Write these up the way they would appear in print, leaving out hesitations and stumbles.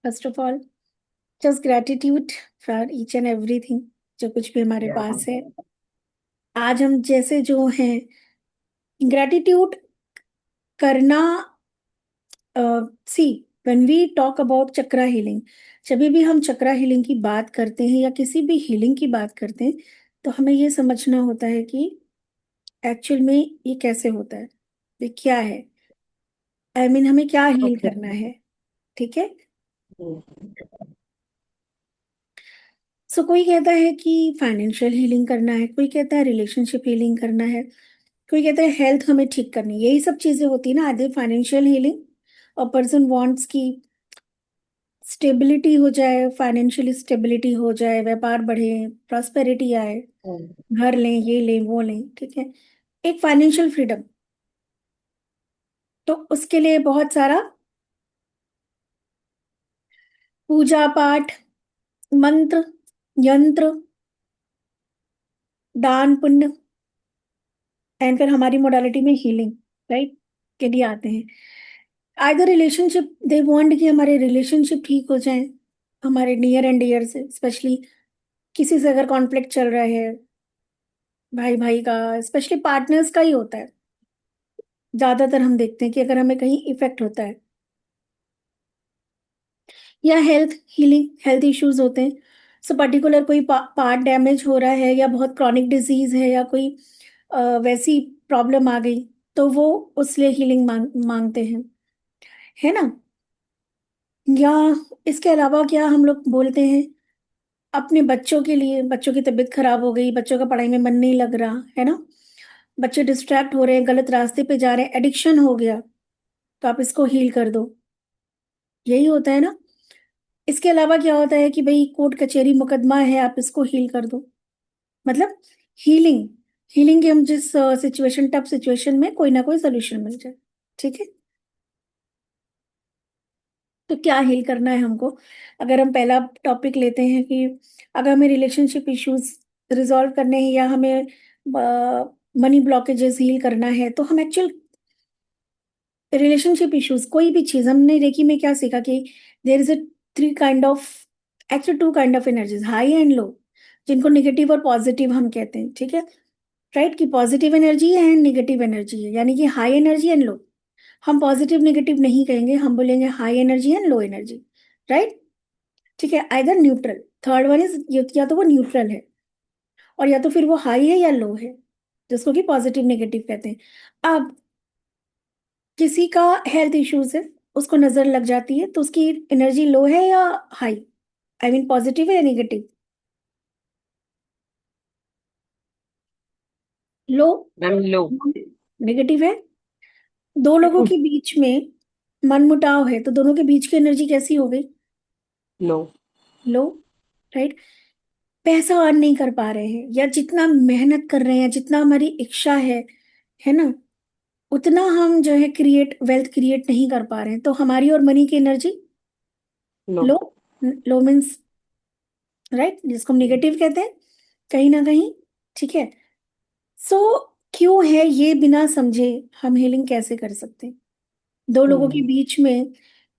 First of all, just gratitude for each and everything, जो कुछ भी हमारे पास है आज हम जैसे जो हैं। ग्रेटिट्यूड करना, see, when we talk about chakra healing, जब भी हम चक्रा हीलिंग की बात करते हैं या किसी भी हीलिंग की बात करते हैं, तो हमें ये समझना होता है कि एक्चुअल में ये कैसे होता है, ये क्या है, हमें क्या हील ओके। करना है। ठीक है। सो कोई कहता है कि फाइनेंशियल हीलिंग करना है, कोई कहता है रिलेशनशिप हीलिंग करना है, कोई कहता है हेल्थ हमें ठीक करनी है। यही सब चीजें होती है ना, आधे फाइनेंशियल हीलिंग, और पर्सन वांट्स की स्टेबिलिटी हो जाए, फाइनेंशियली स्टेबिलिटी हो जाए, व्यापार बढ़े, प्रॉस्पेरिटी आए, घर लें, ये लें, वो लें। ठीक है। एक फाइनेंशियल फ्रीडम, तो उसके लिए बहुत सारा पूजा पाठ, मंत्र, यंत्र, दान पुण्य, एंड फिर हमारी मोडालिटी में हीलिंग, राइट, के लिए आते हैं। आइदर रिलेशनशिप, दे वांट कि हमारे रिलेशनशिप ठीक हो जाए, हमारे नियर एंड डियर से, स्पेशली किसी से अगर कॉन्फ्लिक्ट चल रहा है, भाई भाई का, स्पेशली पार्टनर्स का ही होता है ज्यादातर। हम देखते हैं कि अगर हमें कहीं इफेक्ट होता है, या हेल्थ हीलिंग, हेल्थ इश्यूज होते हैं, सो पर्टिकुलर कोई पार्ट डैमेज हो रहा है, या बहुत क्रॉनिक डिजीज है, या कोई वैसी प्रॉब्लम आ गई, तो वो उस लिए हीलिंग मांगते हैं, है ना। या इसके अलावा क्या हम लोग बोलते हैं, अपने बच्चों के लिए, बच्चों की तबीयत खराब हो गई, बच्चों का पढ़ाई में मन नहीं लग रहा है ना, बच्चे डिस्ट्रैक्ट हो रहे हैं, गलत रास्ते पे जा रहे हैं, एडिक्शन हो गया, तो आप इसको हील कर दो। यही होता है ना। इसके अलावा क्या होता है कि भाई कोर्ट कचहरी मुकदमा है, आप इसको हील कर दो। मतलब हीलिंग, हीलिंग के हम जिस सिचुएशन, टफ सिचुएशन में कोई ना कोई सोल्यूशन मिल जाए। ठीक है। तो क्या हील करना है हमको, अगर हम पहला टॉपिक लेते हैं कि अगर हमें रिलेशनशिप इश्यूज रिजॉल्व करने हैं, या हमें मनी ब्लॉकेजेस हील करना है, तो हम एक्चुअल रिलेशनशिप इश्यूज, कोई भी चीज, हमने रेकी में क्या सीखा कि there is a three kind of, actually two kind of energies, high and low, जिनको नेगेटिव और पॉजिटिव हम कहते हैं। ठीक है। राइट, कि पॉजिटिव एनर्जी है एंड नेगेटिव एनर्जी है, यानी कि हाई एनर्जी एंड लो। हम पॉजिटिव नेगेटिव नहीं कहेंगे, हम बोलेंगे high energy and low energy. Right. ठीक है। Either neutral, third one is, या तो वो न्यूट्रल है, और या तो फिर वो हाई है या लो है, जिसको कि पॉजिटिव नेगेटिव कहते हैं। अब किसी का हेल्थ इश्यूज है, उसको नजर लग जाती है, तो उसकी एनर्जी लो है या हाई, आई मीन पॉजिटिव है या नेगेटिव? लो, मैम लो। नेगेटिव है। दो लोगों के बीच में मनमुटाव है, तो दोनों के बीच की एनर्जी कैसी हो गई? लो। लो। राइट। पैसा अर्न नहीं कर पा रहे हैं, या जितना मेहनत कर रहे हैं, जितना हमारी इच्छा है ना, उतना हम जो है क्रिएट, वेल्थ क्रिएट नहीं कर पा रहे हैं, तो हमारी और मनी की एनर्जी लो। लो। लो मीन्स, राइट, जिसको हम निगेटिव कहते हैं कहीं ना कहीं। ठीक है। सो क्यों है ये, बिना समझे हम हीलिंग कैसे कर सकते हैं? दो लोगों के हम्म। बीच में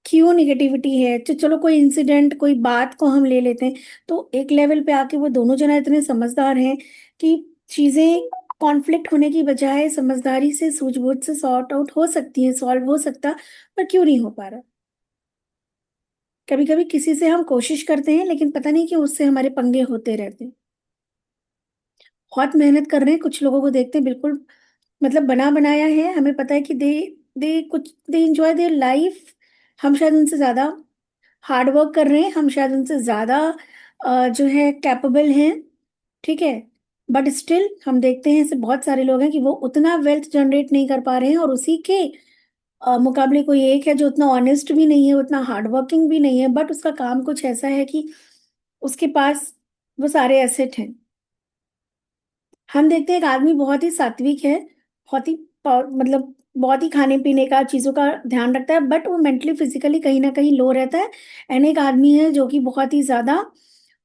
क्यों निगेटिविटी है, तो चलो कोई इंसिडेंट, कोई बात को हम ले लेते हैं, तो एक लेवल पे आके वो दोनों जना इतने समझदार हैं कि चीजें कॉन्फ्लिक्ट होने की बजाय समझदारी से, सूझबूझ से सॉर्ट आउट हो सकती है, सॉल्व हो सकता, पर क्यों नहीं हो पा रहा? कभी कभी किसी से हम कोशिश करते हैं, लेकिन पता नहीं क्यों उससे हमारे पंगे होते रहते हैं। बहुत मेहनत कर रहे हैं, कुछ लोगों को देखते हैं बिल्कुल, मतलब बना बनाया है, हमें पता है कि दे कुछ, दे एंजॉय देयर लाइफ, हम शायद उनसे ज्यादा हार्ड वर्क कर रहे हैं, हम शायद उनसे ज्यादा जो है कैपेबल हैं। ठीक है। बट स्टिल हम देखते हैं ऐसे बहुत सारे लोग हैं कि वो उतना वेल्थ जनरेट नहीं कर पा रहे हैं, और उसी के मुकाबले कोई एक है जो उतना ऑनेस्ट भी नहीं है, उतना हार्ड वर्किंग भी नहीं है, बट उसका काम कुछ ऐसा है कि उसके पास वो सारे एसेट हैं। हम देखते हैं एक आदमी बहुत ही सात्विक है, बहुत ही मतलब बहुत ही खाने पीने का, चीजों का ध्यान रखता है, बट वो मेंटली फिजिकली कहीं ना कहीं लो रहता है। एंड एक आदमी है जो कि बहुत ही ज्यादा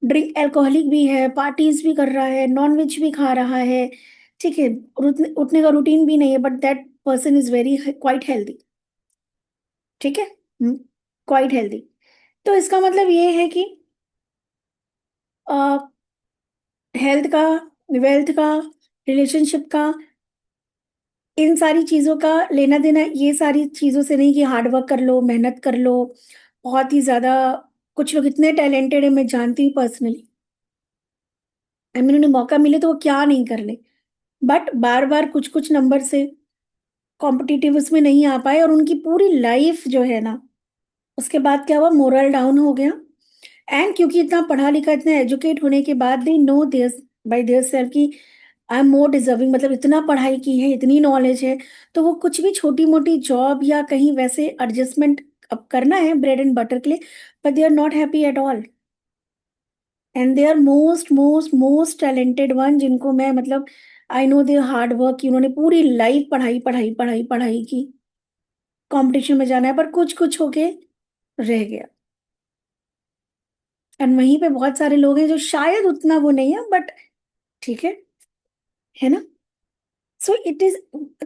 ड्रिंक एल्कोहलिक भी है, पार्टीज भी कर रहा है, नॉन वेज भी खा रहा है। ठीक है। और उठने का रूटीन भी नहीं है, but that person is very quite healthy. ठीक है। Quite healthy. तो इसका मतलब ये है कि हेल्थ का, वेल्थ का, रिलेशनशिप का, इन सारी चीजों का लेना देना ये सारी चीजों से नहीं कि हार्ड वर्क कर लो, मेहनत कर लो, बहुत ही ज्यादा। कुछ लोग इतने टैलेंटेड है, मैं जानती हूँ पर्सनली, आई मीन उन्हें मौका मिले तो वो क्या नहीं कर ले, बट बार बार कुछ कुछ नंबर से कॉम्पिटिटिव उसमें नहीं आ पाए और उनकी पूरी लाइफ जो है ना, उसके बाद क्या हुआ, मोरल डाउन हो गया। एंड क्योंकि इतना पढ़ा लिखा, इतना एजुकेट होने के बाद they know their by their self कि आई एम मोर डिजर्विंग, मतलब इतना पढ़ाई की है, इतनी नॉलेज है, तो वो कुछ भी छोटी मोटी जॉब या कहीं वैसे एडजस्टमेंट अब करना है ब्रेड एंड बटर के लिए, but they are not happy at all. And they are most most most talented one, जिनको मैं मतलब I know their hard work की, उन्होंने पूरी लाइफ पढ़ाई पढ़ाई पढ़ाई पढ़ाई की, कंपटीशन में जाना है, पर कुछ कुछ होके रह गया। एंड वहीं पे बहुत सारे लोग हैं जो शायद उतना वो नहीं है, बट ठीक है ना। सो इट इज,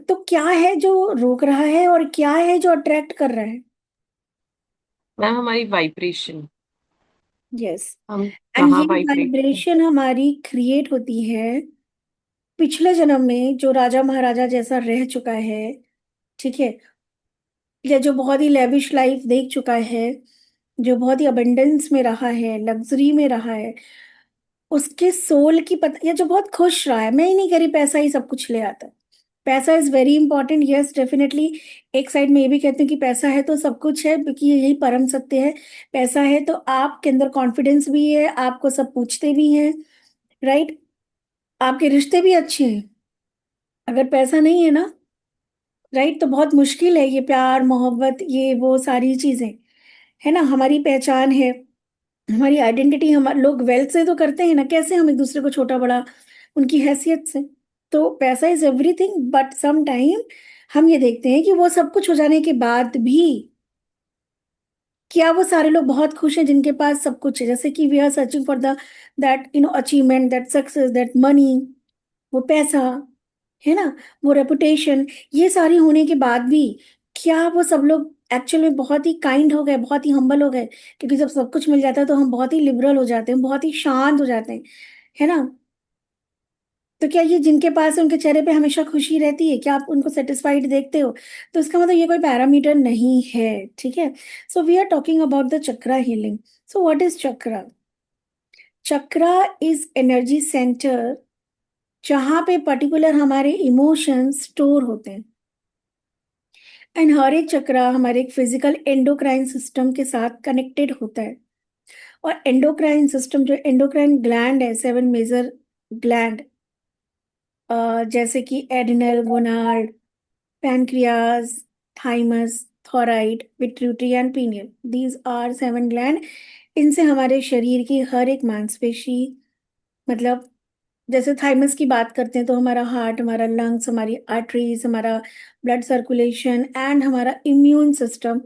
तो क्या है जो रोक रहा है और क्या है जो अट्रैक्ट कर रहा है? मैम हमारी वाइब्रेशन, यस। हम एंड कहाँ ये वाइब्रेट। वाइब्रेशन हमारी क्रिएट होती है पिछले जन्म में, जो राजा महाराजा जैसा रह चुका है, ठीक है, या जो बहुत ही लेविश लाइफ देख चुका है, जो बहुत ही अबंडेंस में रहा है, लग्जरी में रहा है, उसके सोल की पता, या जो बहुत खुश रहा है, मैं ही नहीं कह रही पैसा ही सब कुछ ले आता है, पैसा is very important, yes definitely. एक साइड में ये भी कहते हैं कि पैसा है तो सब कुछ है, क्योंकि यही परम सत्य है। पैसा है तो आपके अंदर कॉन्फिडेंस भी है, आपको सब पूछते भी हैं, राइट, आपके रिश्ते भी अच्छे हैं। अगर पैसा नहीं है ना, राइट, तो बहुत मुश्किल है ये प्यार मोहब्बत, ये वो सारी चीजें, है ना, हमारी पहचान है, हमारी आइडेंटिटी, हम लोग वेल्थ से तो करते हैं ना, कैसे हम एक दूसरे को छोटा बड़ा, उनकी हैसियत से। तो पैसा is everything, but some time हम ये देखते हैं कि वो सब कुछ हो जाने के बाद भी क्या वो सारे लोग बहुत खुश हैं जिनके पास सब कुछ है, जैसे कि we are searching for the that achievement, that success, that money, वो पैसा, है ना, वो रेपुटेशन, ये सारी होने के बाद भी क्या वो सब लोग एक्चुअल में बहुत ही काइंड हो गए, बहुत ही हम्बल हो गए? क्योंकि जब सब कुछ मिल जाता है तो हम बहुत ही लिबरल हो जाते हैं, बहुत ही शांत हो जाते हैं, है ना। तो क्या ये जिनके पास है उनके चेहरे पे हमेशा खुशी रहती है? क्या आप उनको सेटिस्फाइड देखते हो? तो इसका मतलब ये कोई पैरामीटर नहीं है, ठीक है। So we are talking about the chakra healing. So what is chakra? Chakra is energy centre, जहां पे पर्टिकुलर हमारे इमोशंस स्टोर होते हैं। एंड हर एक चक्रा हमारे एक फिजिकल एंडोक्राइन सिस्टम के साथ कनेक्टेड होता है। और एंडोक्राइन सिस्टम, जो एंडोक्राइन ग्लैंड है, सेवन मेजर ग्लैंड, जैसे कि adrenal, gonad, pancreas, thymus, thyroid, pituitary and pineal, these are seven gland. इनसे हमारे शरीर की हर एक मांसपेशी, मतलब जैसे थाइमस की बात करते हैं तो हमारा हार्ट, हमारा लंग्स, हमारी आर्टरीज, हमारा ब्लड सर्कुलेशन एंड हमारा इम्यून सिस्टम,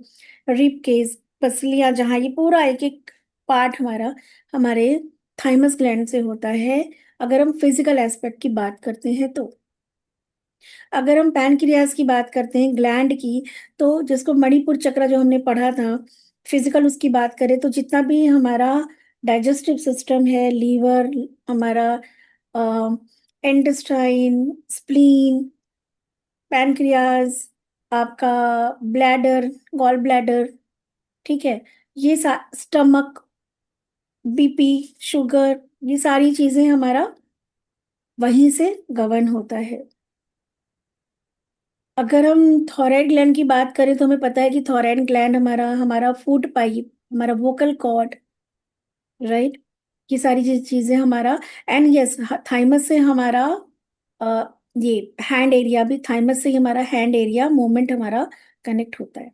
रिब केस, पसलियां, जहाँ ये पूरा एक एक पार्ट हमारा हमारे थाइमस ग्लैंड से होता है, अगर हम फिजिकल एस्पेक्ट की बात करते हैं तो। अगर हम पैनक्रियाज की बात करते हैं, ग्लैंड की, तो जिसको मणिपुर चक्र जो हमने पढ़ा था, फिजिकल उसकी बात करें तो जितना भी हमारा डाइजेस्टिव सिस्टम है, लीवर, हमारा इंटेस्टाइन, स्प्लीन, पैनक्रियाज, आपका ब्लैडर, गॉल ब्लैडर, ठीक है, ये स्टमक, बीपी, शुगर, ये सारी चीजें हमारा वहीं से गवर्न होता है। अगर हम थायराइड ग्लैंड की बात करें तो हमें पता है कि थायराइड ग्लैंड हमारा हमारा फूड पाइप, हमारा वोकल कॉर्ड, राइट, ये सारी चीजें हमारा। एंड यस, थाइमस से हमारा अ, ये हैंड एरिया भी, थाइमस से ही हमारा हैंड एरिया मूवमेंट हमारा कनेक्ट होता है,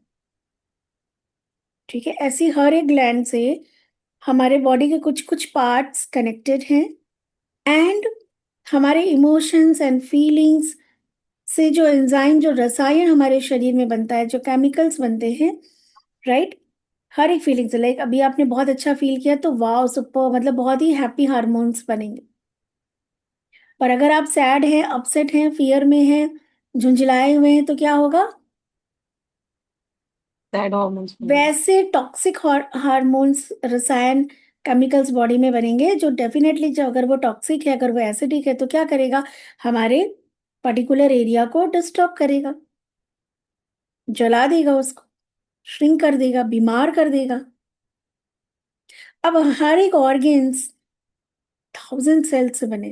ठीक है। ऐसी हर एक ग्लैंड से हमारे बॉडी के कुछ कुछ पार्ट्स कनेक्टेड हैं। एंड हमारे इमोशंस एंड फीलिंग्स से जो एंजाइम, जो रसायन हमारे शरीर में बनता है, जो केमिकल्स बनते हैं, राइट, हर एक फीलिंग से, लाइक अभी आपने बहुत अच्छा फील किया तो वाह सुपर, मतलब बहुत ही हैप्पी हार्मोन्स बनेंगे। पर अगर आप सैड हैं, अपसेट हैं, फियर में हैं, झुंझलाए हुए हैं, तो क्या होगा? सैड हॉर्मोन्स बनेंगे। वैसे टॉक्सिक हार्मोन्स, रसायन, केमिकल्स बॉडी में बनेंगे जो डेफिनेटली, जो अगर वो टॉक्सिक है, अगर वो एसिडिक है, तो क्या करेगा, हमारे पर्टिकुलर एरिया को डिस्टर्ब करेगा, जला देगा उसको, श्रिंक कर देगा, बीमार कर देगा। अब हर एक ऑर्गेन्स 1000 सेल्स से बने,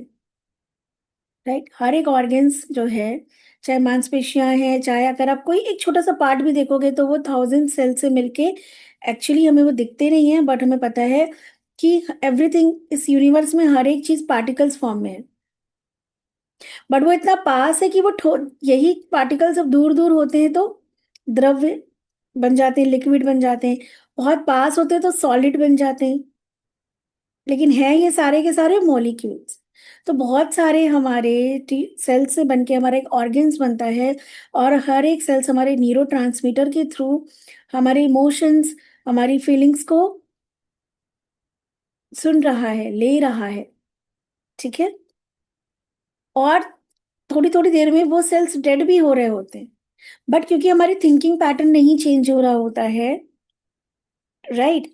राइट। हर एक ऑर्गेन्स जो है, चाहे मांसपेशियां हैं, चाहे अगर आप कोई एक छोटा सा पार्ट भी देखोगे तो वो 1000 सेल से मिलके, एक्चुअली हमें वो दिखते नहीं है, बट हमें पता है कि एवरीथिंग इस यूनिवर्स में हर एक चीज पार्टिकल्स फॉर्म में है। बट वो इतना पास है कि वो यही पार्टिकल्स अब दूर दूर होते हैं तो द्रव्य बन जाते हैं, लिक्विड बन जाते हैं। बहुत पास होते हैं तो सॉलिड बन जाते हैं। लेकिन है ये सारे के सारे मॉलिक्यूल्स। तो बहुत सारे हमारे सेल्स से बनके हमारा एक ऑर्गन्स बनता है। और हर एक सेल्स हमारे न्यूरो ट्रांसमीटर के थ्रू हमारे इमोशंस, हमारी फीलिंग्स को सुन रहा है, ले रहा है। ठीक है। और थोड़ी थोड़ी देर में वो सेल्स डेड भी हो रहे होते हैं, बट क्योंकि हमारी थिंकिंग पैटर्न नहीं चेंज हो रहा होता है, राइट,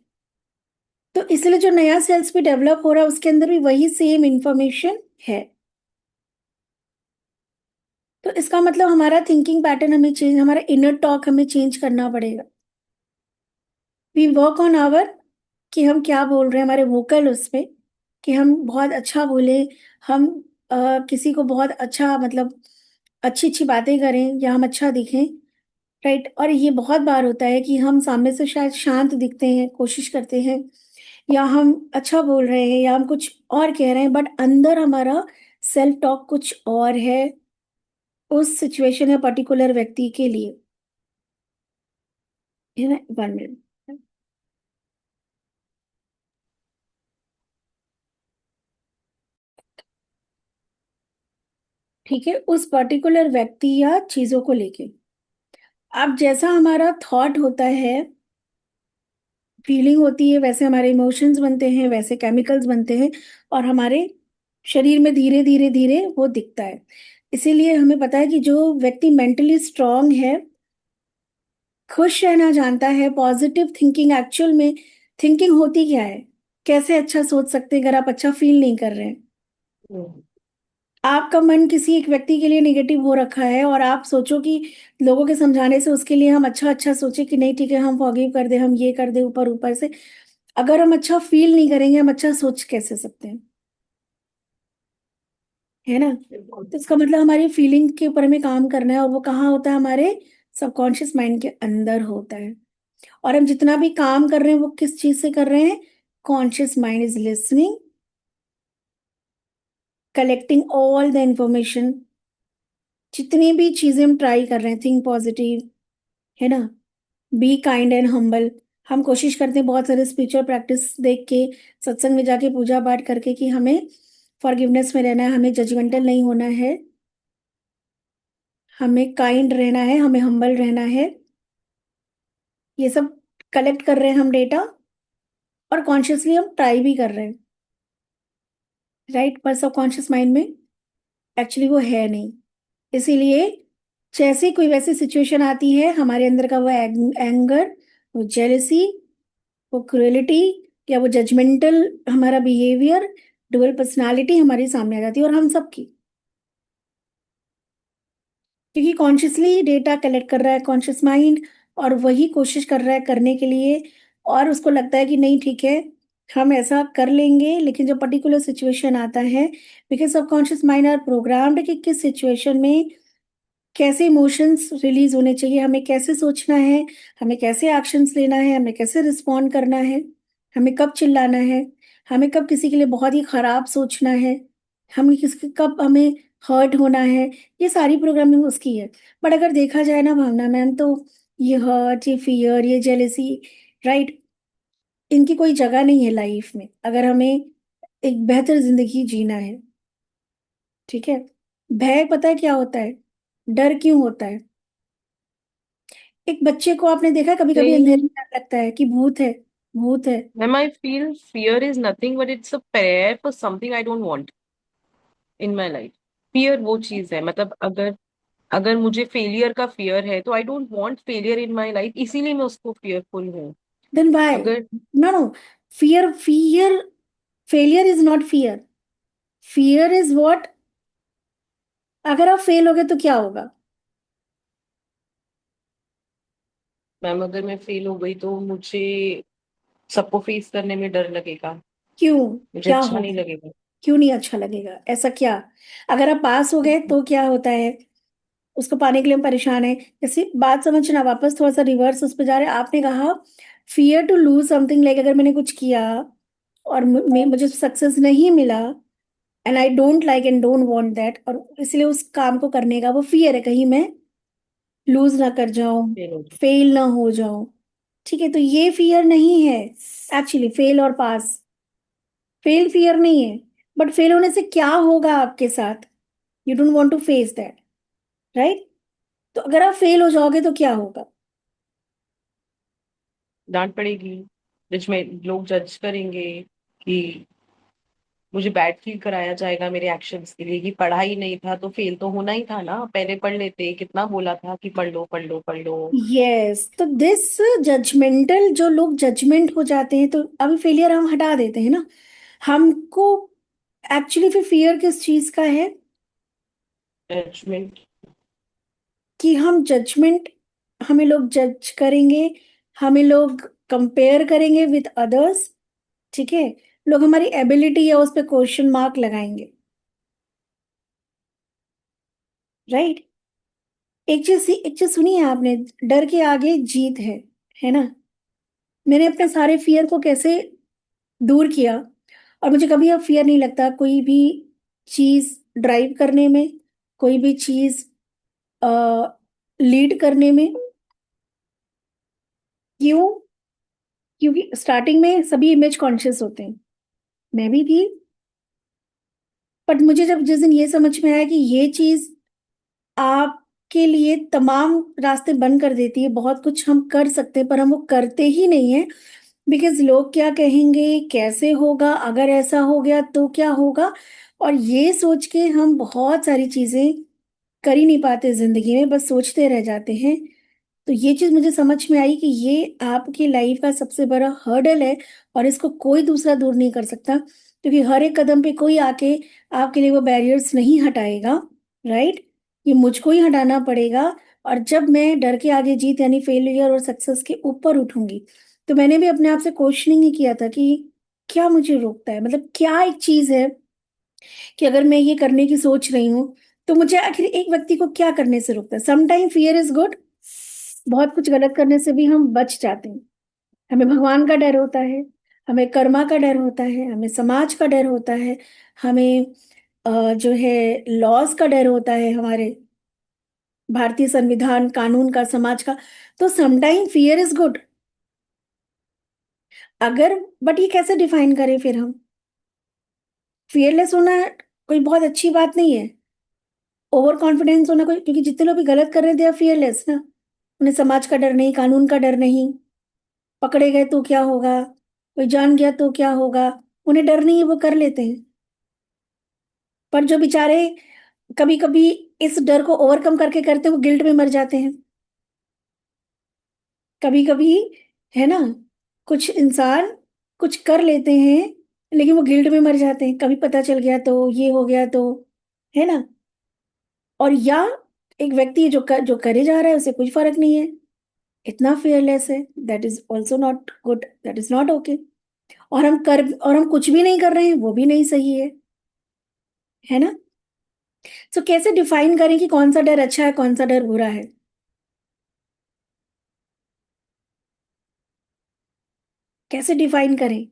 तो इसलिए जो नया सेल्स भी डेवलप हो रहा है उसके अंदर भी वही सेम इंफॉर्मेशन है। तो इसका मतलब हमारा थिंकिंग पैटर्न हमें चेंज, हमारा इनर टॉक हमें चेंज करना पड़ेगा। वी वर्क ऑन आवर, कि हम क्या बोल रहे हैं, हमारे वोकल उस पे, कि हम बहुत अच्छा बोले, हम किसी को बहुत अच्छा, मतलब अच्छी अच्छी बातें करें, या हम अच्छा दिखें, राइट। और ये बहुत बार होता है कि हम सामने से शायद शांत दिखते हैं, कोशिश करते हैं, या हम अच्छा बोल रहे हैं, या हम कुछ और कह रहे हैं, बट अंदर हमारा सेल्फ टॉक कुछ और है उस सिचुएशन या पर्टिकुलर व्यक्ति के लिए। है ना, 1 मिनट। ठीक है, उस पर्टिकुलर व्यक्ति या चीजों को लेके अब जैसा हमारा थॉट होता है, फीलिंग होती है, वैसे हमारे इमोशंस बनते हैं, वैसे केमिकल्स बनते हैं, और हमारे शरीर में धीरे धीरे धीरे वो दिखता है। इसीलिए हमें पता है कि जो व्यक्ति मेंटली स्ट्रांग है, खुश रहना जानता है, पॉजिटिव थिंकिंग, एक्चुअल में थिंकिंग होती क्या है, कैसे अच्छा सोच सकते हैं अगर आप अच्छा फील नहीं कर रहे हैं। हम्म। आपका मन किसी एक व्यक्ति के लिए नेगेटिव हो रखा है, और आप सोचो कि लोगों के समझाने से उसके लिए हम अच्छा अच्छा सोचे कि नहीं ठीक है, हम फॉरगिव कर दे, हम ये कर दे, ऊपर ऊपर से। अगर हम अच्छा फील नहीं करेंगे, हम अच्छा सोच कैसे सकते हैं, है ना। बिल्कुल। तो इसका मतलब हमारी फीलिंग के ऊपर हमें काम करना है, और वो कहाँ होता है, हमारे सबकॉन्शियस माइंड के अंदर होता है। और हम जितना भी काम कर रहे हैं वो किस चीज से कर रहे हैं, conscious mind is listening, collecting all the information. जितनी भी चीजें हम ट्राई कर रहे हैं, थिंक पॉजिटिव, है ना, बी काइंड एंड हम्बल। हम कोशिश करते हैं बहुत सारे स्पिरिचुअल प्रैक्टिस देख के, सत्संग में जाके, पूजा पाठ करके, कि हमें फॉरगिवनेस में रहना है, हमें जजमेंटल नहीं होना है, हमें काइंड रहना है, हमें हम्बल रहना है। ये सब कलेक्ट कर रहे हैं हम डेटा, और कॉन्शियसली हम ट्राई भी कर रहे हैं, राइट। पर सबकॉन्शियस माइंड में एक्चुअली वो है नहीं। इसीलिए जैसे कोई वैसी सिचुएशन आती है, हमारे अंदर का वो एंगर, वो जेलसी, वो क्रुएलिटी, या वो जजमेंटल हमारा बिहेवियर, डुअल पर्सनालिटी हमारे सामने आ जाती है, और हम सबकी, क्योंकि कॉन्शियसली डेटा कलेक्ट कर रहा है कॉन्शियस माइंड, और वही कोशिश कर रहा है करने के लिए। और उसको लगता है कि नहीं ठीक है, हम ऐसा कर लेंगे, लेकिन जो पर्टिकुलर सिचुएशन आता है, because subconscious mind are programmed कि किस सिचुएशन में कैसे इमोशंस रिलीज होने चाहिए, हमें कैसे सोचना है, हमें कैसे एक्शंस लेना है, हमें कैसे रिस्पॉन्ड करना है, हमें कब चिल्लाना है, हमें कब किसी के लिए बहुत ही खराब सोचना है, हमें किसके कब हमें हर्ट होना है। ये सारी प्रोग्रामिंग उसकी है। बट अगर देखा जाए ना भावना मैम, तो ये हर्ट, ये फियर, ये जेलेसी, राइट, इनकी कोई जगह नहीं है लाइफ में, अगर हमें एक बेहतर जिंदगी जीना है। ठीक है। भय पता है क्या होता है, डर क्यों होता है। एक बच्चे को आपने देखा, कभी कभी अंधेरे पेन। में डर लगता है कि भूत है, भूत है। Ma'am I feel fear is nothing but it's a prayer for something I don't want in my life. Fear वो चीज है, मतलब अगर अगर मुझे फेलियर का फियर है तो I don't want failure in my life, इसीलिए मैं उसको फियरफुल हूँ। Then why? अगर no no, fear, failure is not fear. Fear is what, अगर आप फेल हो गए तो क्या होगा? मैम, अगर मैं फेल हो गई तो मुझे सबको फेस करने में डर लगेगा, क्यों? मुझे क्या अच्छा नहीं होगा? लगेगा। क्यों नहीं अच्छा लगेगा? ऐसा क्या? अगर आप पास हो गए तो क्या होता है? उसको पाने के लिए हम परेशान है। जैसे बात समझना, वापस थोड़ा सा रिवर्स उस पर जा रहे हैं। आपने कहा fear to lose something, like अगर मैंने कुछ किया और मुझे सक्सेस नहीं मिला, and I don't like and don't want that, और इसलिए उस काम को करने का वो फियर है, कहीं मैं लूज ना कर जाऊं, फेल हो जाए। फेल ना हो जाऊं। ठीक है, तो ये फियर नहीं है एक्चुअली, फेल और पास। फेल फियर नहीं है, बट फेल होने से क्या होगा आपके साथ? You don't want to face that, right? तो अगर आप फेल हो जाओगे तो क्या होगा? डांट पड़ेगी, जजमेंट, लोग जज करेंगे कि मुझे बैड फील कराया जाएगा मेरे एक्शंस के लिए कि पढ़ा ही नहीं था तो फेल तो होना ही था ना, पहले पढ़ लेते, कितना बोला था कि पढ़ लो पढ़ लो पढ़ लो। यस, तो दिस जजमेंटल, जो लोग जजमेंट हो जाते हैं, तो अभी फेलियर हम हटा देते हैं ना हमको। एक्चुअली फिर फियर किस चीज का है? जजमेंट। कि हम जजमेंट, हमें लोग जज करेंगे, हमें लोग कंपेयर करेंगे विद अदर्स। ठीक है, लोग हमारी एबिलिटी या उस पर क्वेश्चन मार्क लगाएंगे, राइट? एक चीज सुनी है आपने, डर के आगे जीत है ना? मैंने अपने सारे फियर को कैसे दूर किया, और मुझे कभी अब फियर नहीं लगता कोई भी चीज ड्राइव करने में, कोई भी चीज लीड करने में। क्यों? क्योंकि स्टार्टिंग में सभी इमेज कॉन्शियस होते हैं, मैं भी थी। बट मुझे जब जिस दिन ये समझ में आया कि ये चीज आपके लिए तमाम रास्ते बंद कर देती है, बहुत कुछ हम कर सकते हैं पर हम वो करते ही नहीं है, बिकॉज लोग क्या कहेंगे, कैसे होगा, अगर ऐसा हो गया तो क्या होगा, और ये सोच के हम बहुत सारी चीजें कर ही नहीं पाते जिंदगी में, बस सोचते रह जाते हैं। तो ये चीज मुझे समझ में आई कि ये आपकी लाइफ का सबसे बड़ा हर्डल है, और इसको कोई दूसरा दूर नहीं कर सकता, क्योंकि हर एक कदम पे कोई आके आपके लिए वो बैरियर्स नहीं हटाएगा, राइट? ये मुझको ही हटाना पड़ेगा। और जब मैं डर के आगे जीत यानी फेलियर और सक्सेस के ऊपर उठूंगी, तो मैंने भी अपने आप से क्वेश्चनिंग ही किया था कि क्या मुझे रोकता है, मतलब क्या एक चीज है कि अगर मैं ये करने की सोच रही हूँ, तो मुझे आखिर एक व्यक्ति को क्या करने से रोकता है? समटाइम फियर इज गुड, बहुत कुछ गलत करने से भी हम बच जाते हैं। हमें भगवान का डर होता है, हमें कर्मा का डर होता है, हमें समाज का डर होता है, हमें जो है लॉज का डर होता है, हमारे भारतीय संविधान, कानून का, समाज का। तो समटाइम फियर इज गुड, अगर, बट ये कैसे डिफाइन करें फिर हम? फियरलेस होना कोई बहुत अच्छी बात नहीं है, ओवर कॉन्फिडेंस होना कोई, क्योंकि जितने लोग भी गलत कर रहे हैं दे आर फियरलेस ना। उन्हें समाज का डर नहीं, कानून का डर नहीं, पकड़े गए तो क्या होगा, कोई जान गया तो क्या होगा, उन्हें डर नहीं है, वो कर लेते हैं। पर जो बेचारे कभी कभी इस डर को ओवरकम करके करते हैं, वो गिल्ट में मर जाते हैं कभी कभी, है ना? कुछ इंसान कुछ कर लेते हैं, लेकिन वो गिल्ट में मर जाते हैं, कभी पता चल गया तो ये हो गया तो, है ना? और या एक व्यक्ति जो करे जा रहा है उसे कुछ फर्क नहीं है, इतना फेयरलेस है, that is also not good, that is not okay. और हम कुछ भी नहीं कर रहे हैं, वो भी नहीं सही है ना? तो कैसे डिफाइन करें कि कौन सा डर अच्छा है, कौन सा डर बुरा है? कैसे डिफाइन करें?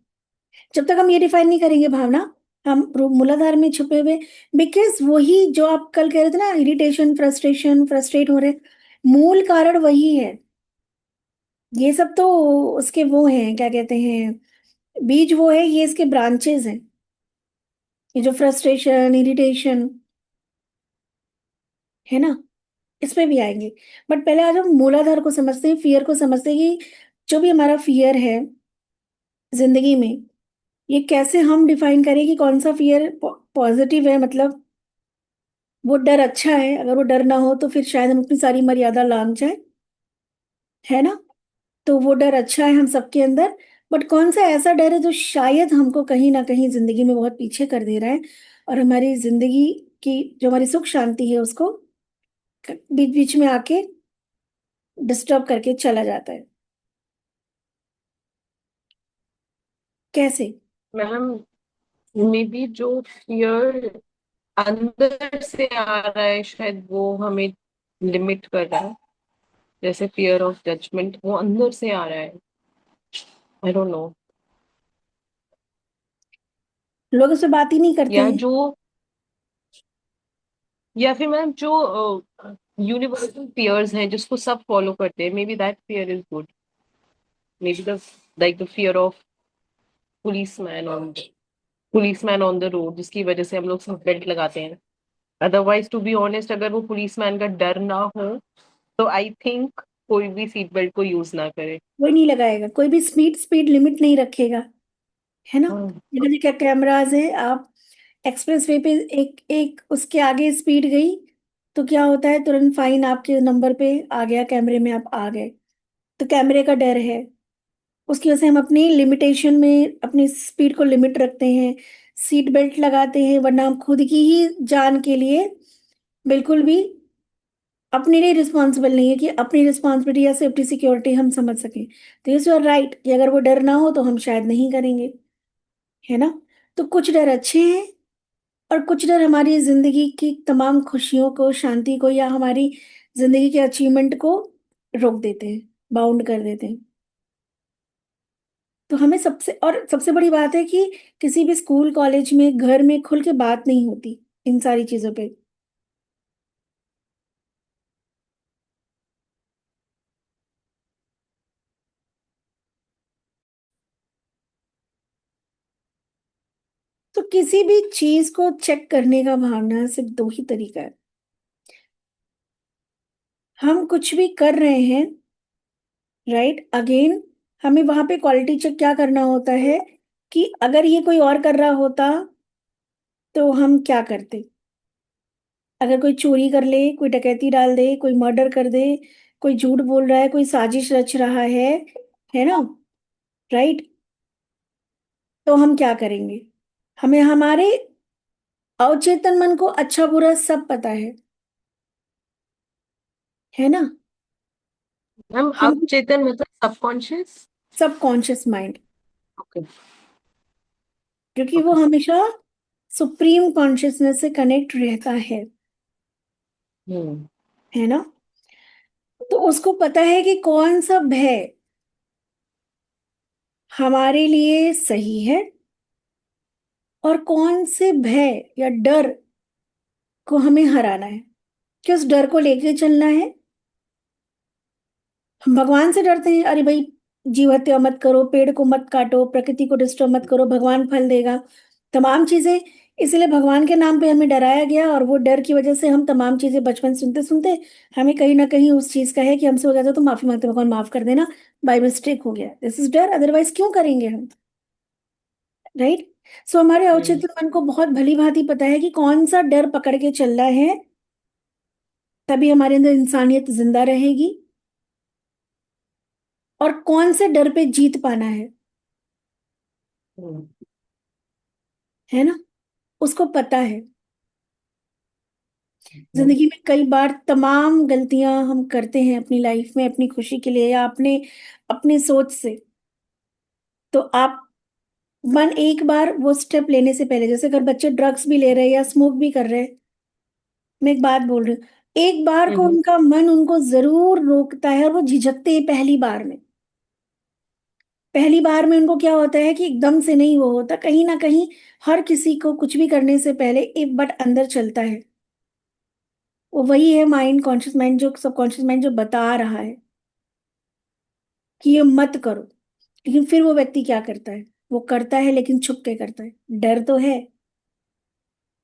जब तक हम ये डिफाइन नहीं करेंगे भावना, हम मूलाधार में छुपे हुए, बिकॉज वही जो आप कल कह रहे थे ना, इरिटेशन, फ्रस्ट्रेशन, फ्रस्ट्रेट हो रहे, मूल कारण वही है। ये सब तो उसके वो हैं, क्या कहते हैं, बीज वो है, ये इसके ब्रांचेस हैं, ये जो फ्रस्ट्रेशन, इरिटेशन, है ना, इसमें भी आएंगे। बट पहले आज हम मूलाधार को समझते हैं, फियर को समझते हैं कि जो भी हमारा फियर है जिंदगी में, ये कैसे हम डिफाइन करें कि कौन सा फियर पॉजिटिव है, मतलब वो डर अच्छा है, अगर वो डर ना हो तो फिर शायद हम अपनी सारी मर्यादा लांघ जाए, है ना। तो वो डर अच्छा है हम सबके अंदर। बट कौन सा ऐसा डर है जो शायद हमको कहीं ना कहीं जिंदगी में बहुत पीछे कर दे रहा है, और हमारी जिंदगी की जो हमारी सुख शांति है उसको बीच बीच में आके डिस्टर्ब करके चला जाता है। कैसे? मैम, मे बी जो फियर अंदर से आ रहा है शायद वो हमें लिमिट कर रहा है। जैसे फियर ऑफ जजमेंट वो अंदर से आ रहा है। I don't know. लोग उससे बात ही नहीं करते या हैं। जो, या फिर मैम जो यूनिवर्सल फियर्स हैं जिसको सब फॉलो करते हैं, may be that fear is good. May be the like the fear of policeman on policeman on the road, जिसकी वजह से हम लोग सब बेल्ट लगाते हैं। अदरवाइज टू बी ऑनेस्ट, अगर वो पुलिसमैन का डर ना हो तो आई थिंक कोई भी सीट बेल्ट को यूज ना करे। कोई नहीं लगाएगा, कोई भी स्पीड स्पीड लिमिट नहीं रखेगा, है ना। हाँ। जगह जगह कैमराज है, आप एक्सप्रेस वे पे एक एक उसके आगे स्पीड गई तो क्या होता है, तुरंत फाइन आपके नंबर पे आ गया, कैमरे में आप आ गए। तो कैमरे का डर है, उसकी वजह से हम अपनी लिमिटेशन में अपनी स्पीड को लिमिट रखते हैं, सीट बेल्ट लगाते हैं, वरना हम खुद की ही जान के लिए बिल्कुल भी अपने लिए रिस्पॉन्सिबल नहीं है कि अपनी रिस्पॉन्सिबिलिटी या सेफ्टी सिक्योरिटी हम समझ सकें। तो यस, यू आर राइट कि अगर वो डर ना हो तो हम शायद नहीं करेंगे, है ना। तो कुछ डर अच्छे हैं, और कुछ डर हमारी जिंदगी की तमाम खुशियों को, शांति को, या हमारी जिंदगी के अचीवमेंट को रोक देते हैं, बाउंड कर देते हैं। तो हमें सबसे बड़ी बात है कि किसी भी स्कूल कॉलेज में घर में खुल के बात नहीं होती इन सारी चीजों पे। तो किसी भी चीज को चेक करने का भावना सिर्फ दो ही तरीका है। हम कुछ भी कर रहे हैं, राइट, अगेन हमें वहां पे क्वालिटी चेक क्या करना होता है, कि अगर ये कोई और कर रहा होता तो हम क्या करते। अगर कोई चोरी कर ले, कोई डकैती डाल दे, कोई मर्डर कर दे, कोई झूठ बोल रहा है, कोई साजिश रच रहा है ना, राइट, तो हम क्या करेंगे। हमें हमारे अवचेतन मन को अच्छा बुरा सब पता है ना। मैम हम अब चेतन मतलब सबकॉन्शियस। Subconscious mind, okay. क्योंकि वो ओके। हमेशा सुप्रीम कॉन्शियसनेस से कनेक्ट रहता हम्म। है ना। तो उसको पता है कि कौन सा भय हमारे लिए सही है, और कौन से भय या डर को हमें हराना है, कि उस डर को लेके चलना है। हम भगवान से डरते हैं, अरे भाई जीव हत्या मत करो, पेड़ को मत काटो, प्रकृति को डिस्टर्ब मत करो, भगवान फल देगा, तमाम चीजें। इसलिए भगवान के नाम पे हमें डराया गया, और वो डर की वजह से हम तमाम चीजें बचपन सुनते सुनते हमें कहीं ना कहीं उस चीज का है कि हमसे हो जाता तो माफी मांगते, भगवान माफ कर देना, बाय मिस्टेक हो गया, दिस इज डर, अदरवाइज क्यों करेंगे हम, राइट। सो हमारे हम्म। अवचेतन मन को बहुत भली भांति पता है कि कौन सा डर पकड़ के चल रहा है, तभी हमारे अंदर इंसानियत जिंदा रहेगी, और कौन से डर पे जीत पाना हम्म। है ना, उसको पता है। हम्म। जिंदगी में कई बार तमाम गलतियां हम करते हैं अपनी लाइफ में, अपनी खुशी के लिए या अपने अपने सोच से। तो आप मन एक बार वो स्टेप लेने से पहले, जैसे अगर बच्चे ड्रग्स भी ले रहे हैं या स्मोक भी कर रहे हैं, मैं एक बात बोल रही हूँ, एक बार को हम्म। उनका मन उनको जरूर रोकता है, और वो झिझकते हैं पहली बार में। पहली बार में उनको क्या होता है कि एकदम से नहीं वो होता, कहीं ना कहीं हर किसी को कुछ भी करने से पहले एक बट अंदर चलता है। वो वही है माइंड, कॉन्शियस माइंड, जो सबकॉन्शियस माइंड जो बता रहा है कि ये मत करो। लेकिन फिर वो व्यक्ति क्या करता है, वो करता है लेकिन छुप के करता है। डर तो है,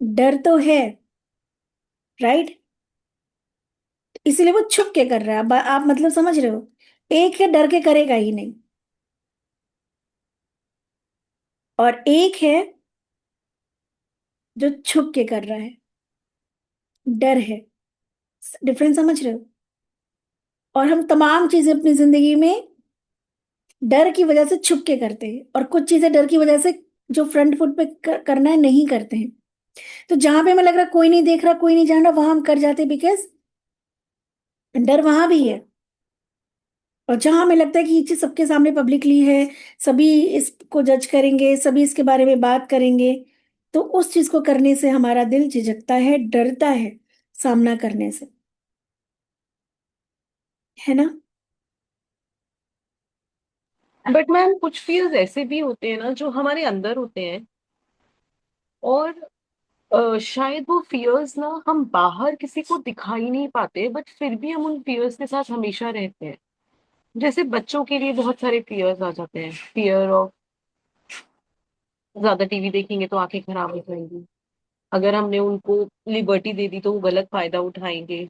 डर तो है, राइट। इसीलिए वो छुप के कर रहा है। आप मतलब समझ रहे हो, एक है डर के करेगा ही नहीं, और एक है जो छुप के कर रहा है। डर है। डिफरेंस समझ रहे हो? और हम तमाम चीजें अपनी जिंदगी में डर की वजह से छुप के करते हैं, और कुछ चीजें डर की वजह से जो फ्रंट फुट पे करना है नहीं करते हैं। तो जहां पे हमें लग रहा कोई नहीं देख रहा, कोई नहीं जान रहा, वहां हम कर जाते, बिकॉज डर वहां भी है। और जहां हमें लगता है कि ये चीज सबके सामने पब्लिकली है, सभी इसको जज करेंगे, सभी इसके बारे में बात करेंगे, तो उस चीज को करने से हमारा दिल झिझकता है, डरता है सामना करने से, है ना? बट मैम कुछ फियर्स ऐसे भी होते हैं ना जो हमारे अंदर होते हैं, और शायद वो फियर्स ना हम बाहर किसी को दिखाई नहीं पाते, बट फिर भी हम उन फियर्स के साथ हमेशा रहते हैं। जैसे बच्चों के लिए बहुत सारे फियर्स आ जाते हैं, फियर ऑफ ज्यादा टीवी देखेंगे तो आंखें खराब हो जाएंगी, अगर हमने उनको लिबर्टी दे दी तो वो गलत फायदा उठाएंगे,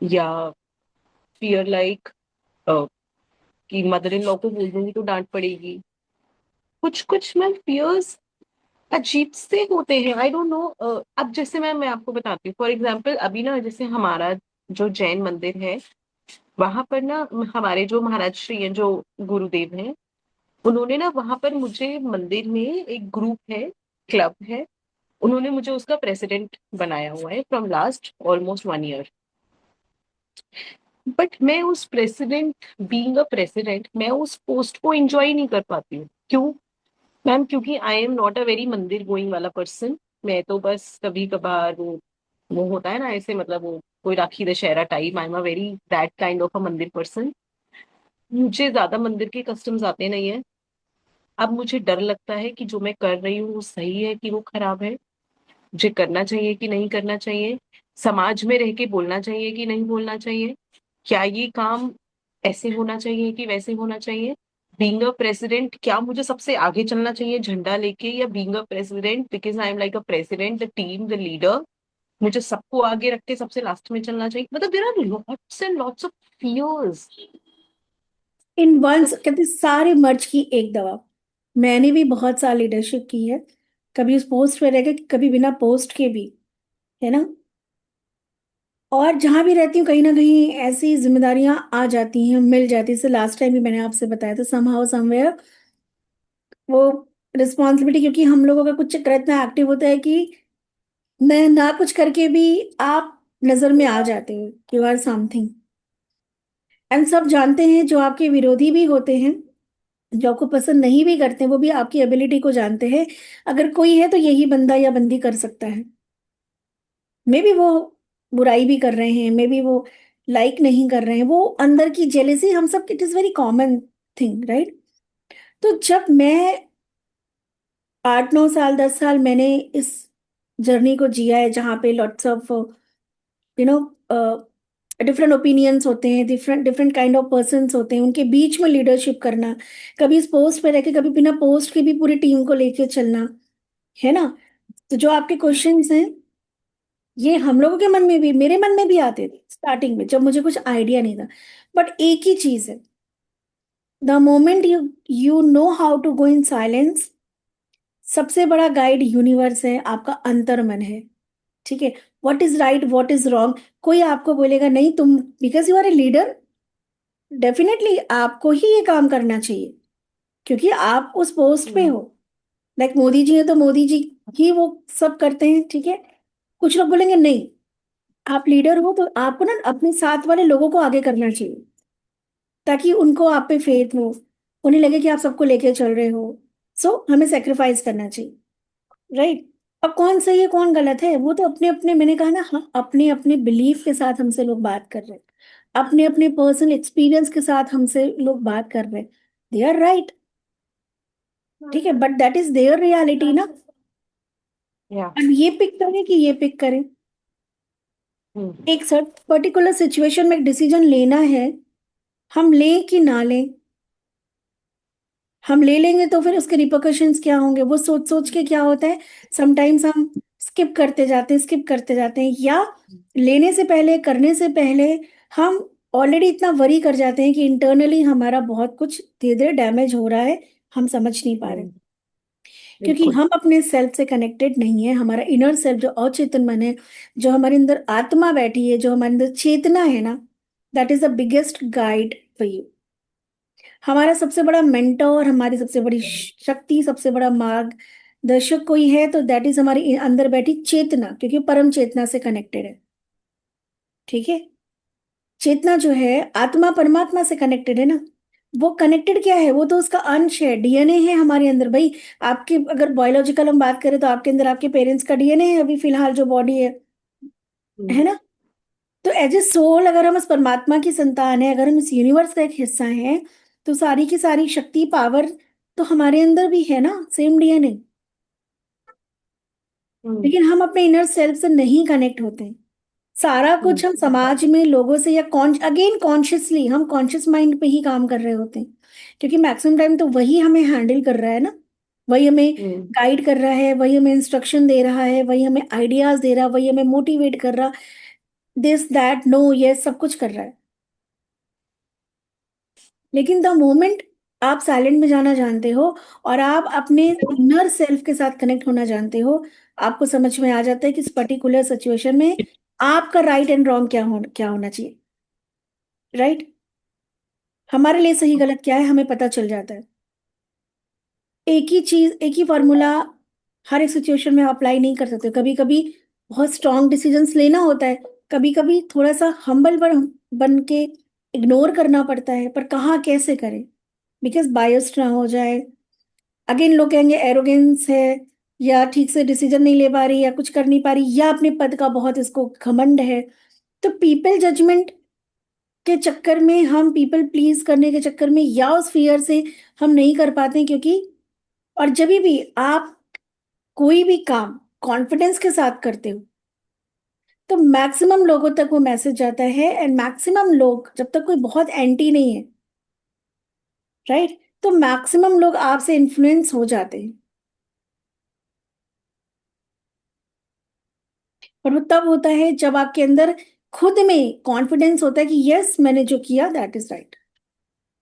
या फियर लाइक कि मदर इन लॉ को बोल दूंगी तो डांट पड़ेगी। कुछ कुछ मैम फियर्स अजीब से होते हैं, आई डोंट नो। अब जैसे मैं आपको बताती हूँ, फॉर एग्जाम्पल अभी ना जैसे हमारा जो जैन मंदिर है, वहां पर ना हमारे जो महाराज श्री हैं, जो गुरुदेव हैं, उन्होंने ना वहां पर मुझे मंदिर में एक ग्रुप है, क्लब है, उन्होंने मुझे उसका प्रेसिडेंट बनाया हुआ है from last almost 1 year. But मैं उस प्रेसिडेंट, बीइंग अ प्रेसिडेंट, मैं उस पोस्ट को एंजॉय नहीं कर पाती हूँ। क्यों मैम? क्योंकि I am not a very मंदिर गोइंग वाला पर्सन। मैं तो बस कभी कभार वो होता है ना ऐसे, मतलब वो कोई Rakhi Dussehra time, I am a very that kind of a mandir person. मुझे ज्यादा मंदिर के कस्टम्स आते नहीं है। अब मुझे डर लगता है कि जो मैं कर रही हूँ वो सही है कि वो खराब है, मुझे करना चाहिए कि नहीं करना चाहिए, समाज में रह के बोलना चाहिए कि नहीं बोलना चाहिए, क्या ये काम ऐसे होना चाहिए कि वैसे होना चाहिए, बीइंग अ प्रेसिडेंट क्या मुझे सबसे आगे चलना चाहिए झंडा लेके, या being a president because I am like a president, the team, the leader, मुझे सबको आगे रख के सबसे लास्ट में चलना चाहिए। मतलब there are lots and lots of fears. इन वंस कहते सारे मर्ज की एक दवा। मैंने भी बहुत साल लीडरशिप की है, कभी उस पोस्ट पे रह के, कभी बिना पोस्ट के भी, है ना? और जहां भी रहती हूँ कहीं ना कहीं ऐसी जिम्मेदारियां आ जाती हैं, मिल जाती है। लास्ट टाइम भी मैंने आपसे बताया था, समहाउ समवेयर वो रिस्पॉन्सिबिलिटी, क्योंकि हम लोगों का कुछ चक्कर इतना एक्टिव होता है कि मैं ना कुछ करके भी आप नजर में आ जाते हो, यू आर समथिंग। एंड सब जानते हैं, जो आपके विरोधी भी होते हैं, जो आपको पसंद नहीं भी करते हैं, वो भी आपकी एबिलिटी को जानते हैं। अगर कोई है तो यही बंदा या बंदी कर सकता है। मे बी वो बुराई भी कर रहे हैं, मे बी वो लाइक नहीं कर रहे हैं, वो अंदर की जेलेसी, हम सब, it is very common thing, right? तो जब मैं 8 9 साल 10 साल मैंने इस जर्नी को जिया है, जहाँ पे lots of you know different opinions होते हैं, different different kind of persons होते हैं, उनके बीच में लीडरशिप करना, कभी इस पोस्ट पे रह के, कभी बिना पोस्ट के भी पूरी टीम को लेके चलना, है ना? तो जो आपके क्वेश्चंस हैं, ये हम लोगों के मन में भी, मेरे मन में भी आते थे स्टार्टिंग में, जब मुझे कुछ आइडिया नहीं था। बट एक ही चीज है, the moment you know how to go in silence, सबसे बड़ा गाइड यूनिवर्स है, आपका अंतर्मन है। ठीक है? What is right, what is wrong, कोई आपको बोलेगा नहीं तुम, because you are a leader, definitely आपको ही ये काम करना चाहिए, क्योंकि आप उस पोस्ट पे हो। लाइक मोदी जी है तो मोदी जी ही वो सब करते हैं, ठीक है? कुछ लोग बोलेंगे नहीं, आप लीडर हो तो आपको ना अपने साथ वाले लोगों को आगे करना चाहिए, ताकि उनको आप पे फेथ हो, उन्हें लगे कि आप सबको लेके चल रहे हो। सो हमें सेक्रीफाइस करना चाहिए, राइट? अब कौन सही है कौन गलत है, वो तो अपने अपने, मैंने कहा ना, हाँ, अपने अपने बिलीफ के साथ हमसे लोग बात कर रहे हैं, अपने अपने पर्सनल एक्सपीरियंस के साथ हमसे लोग बात कर रहे हैं, दे आर राइट। ठीक है, but that is their reality ना। या अब ये पिक करें कि ये पिक करें, एक सर्ट पर्टिकुलर सिचुएशन में एक डिसीजन लेना है, हम लें कि ना लें? हम ले लेंगे तो फिर उसके रिpercussions क्या होंगे, वो सोच सोच के क्या होता है, समटाइम्स हम स्किप करते जाते हैं, स्किप करते जाते हैं, या लेने से पहले, करने से पहले हम ऑलरेडी इतना वरी कर जाते हैं कि इंटरनली हमारा बहुत कुछ धीरे धीरे डैमेज हो रहा है, हम समझ नहीं पा रहे। क्योंकि बिल्कुल। हम अपने सेल्फ से कनेक्टेड नहीं है। हमारा इनर सेल्फ जो अचेतन मन है, जो हमारे अंदर आत्मा बैठी है, जो हमारे अंदर चेतना है ना, that is the biggest guide for you. हमारा सबसे बड़ा मेंटोर, हमारी सबसे बड़ी शक्ति, सबसे बड़ा मार्गदर्शक कोई है तो दैट इज हमारी अंदर बैठी चेतना, क्योंकि परम चेतना से कनेक्टेड है। ठीक है। चेतना जो है, आत्मा परमात्मा से कनेक्टेड है ना। वो कनेक्टेड क्या है, वो तो उसका अंश है, डीएनए है हमारे अंदर भाई। आपके अगर बायोलॉजिकल हम बात करें तो आपके अंदर आपके पेरेंट्स का डीएनए है अभी फिलहाल जो बॉडी है हम्म। ना। तो एज ए सोल अगर हम उस परमात्मा की संतान है, अगर हम इस यूनिवर्स का एक हिस्सा हैं, तो सारी की सारी शक्ति पावर तो हमारे अंदर भी है ना, सेम डीएनए। हम्म। लेकिन हम अपने इनर सेल्फ से नहीं कनेक्ट होते हैं। सारा कुछ हम्म। हम समाज में लोगों से या अगेन कॉन्शियसली हम कॉन्शियस माइंड पे ही काम कर रहे होते हैं, क्योंकि मैक्सिमम टाइम तो वही हमें हैंडल कर रहा है ना। वही हमें हम्म। गाइड कर रहा है, वही हमें इंस्ट्रक्शन दे रहा है, वही हमें आइडियाज दे रहा है, वही हमें मोटिवेट कर रहा, दिस दैट नो ये सब कुछ कर रहा है। लेकिन द मोमेंट आप साइलेंट में जाना जानते हो और आप अपने इनर सेल्फ के साथ कनेक्ट होना जानते हो, आपको समझ में आ जाता है कि इस पर्टिकुलर सिचुएशन में आपका राइट एंड रॉन्ग क्या होना चाहिए। राइट। हमारे लिए सही गलत क्या है हमें पता चल जाता है। एक ही चीज, एक ही फॉर्मूला हर एक सिचुएशन में अप्लाई नहीं कर सकते। कभी कभी बहुत स्ट्रांग डिसीजंस लेना होता है, कभी कभी थोड़ा सा हम्बल बन के इग्नोर करना पड़ता है, पर कहाँ कैसे करें, बिकॉज बायस्ड ना हो जाए। अगेन लोग कहेंगे एरोगेंस है, या ठीक से डिसीजन नहीं ले पा रही, या कुछ कर नहीं पा रही, या अपने पद का बहुत इसको घमंड है। तो पीपल जजमेंट के चक्कर में, हम पीपल प्लीज करने के चक्कर में, या उस फियर से हम नहीं कर पाते हैं, क्योंकि और जब भी आप कोई भी काम कॉन्फिडेंस के साथ करते हो तो मैक्सिमम लोगों तक वो मैसेज जाता है, एंड मैक्सिमम लोग, जब तक कोई बहुत एंटी नहीं है, राइट, तो मैक्सिमम लोग आपसे इन्फ्लुएंस हो जाते हैं। और वो तब होता है जब आपके अंदर खुद में कॉन्फिडेंस होता है कि यस मैंने जो किया दैट इज राइट,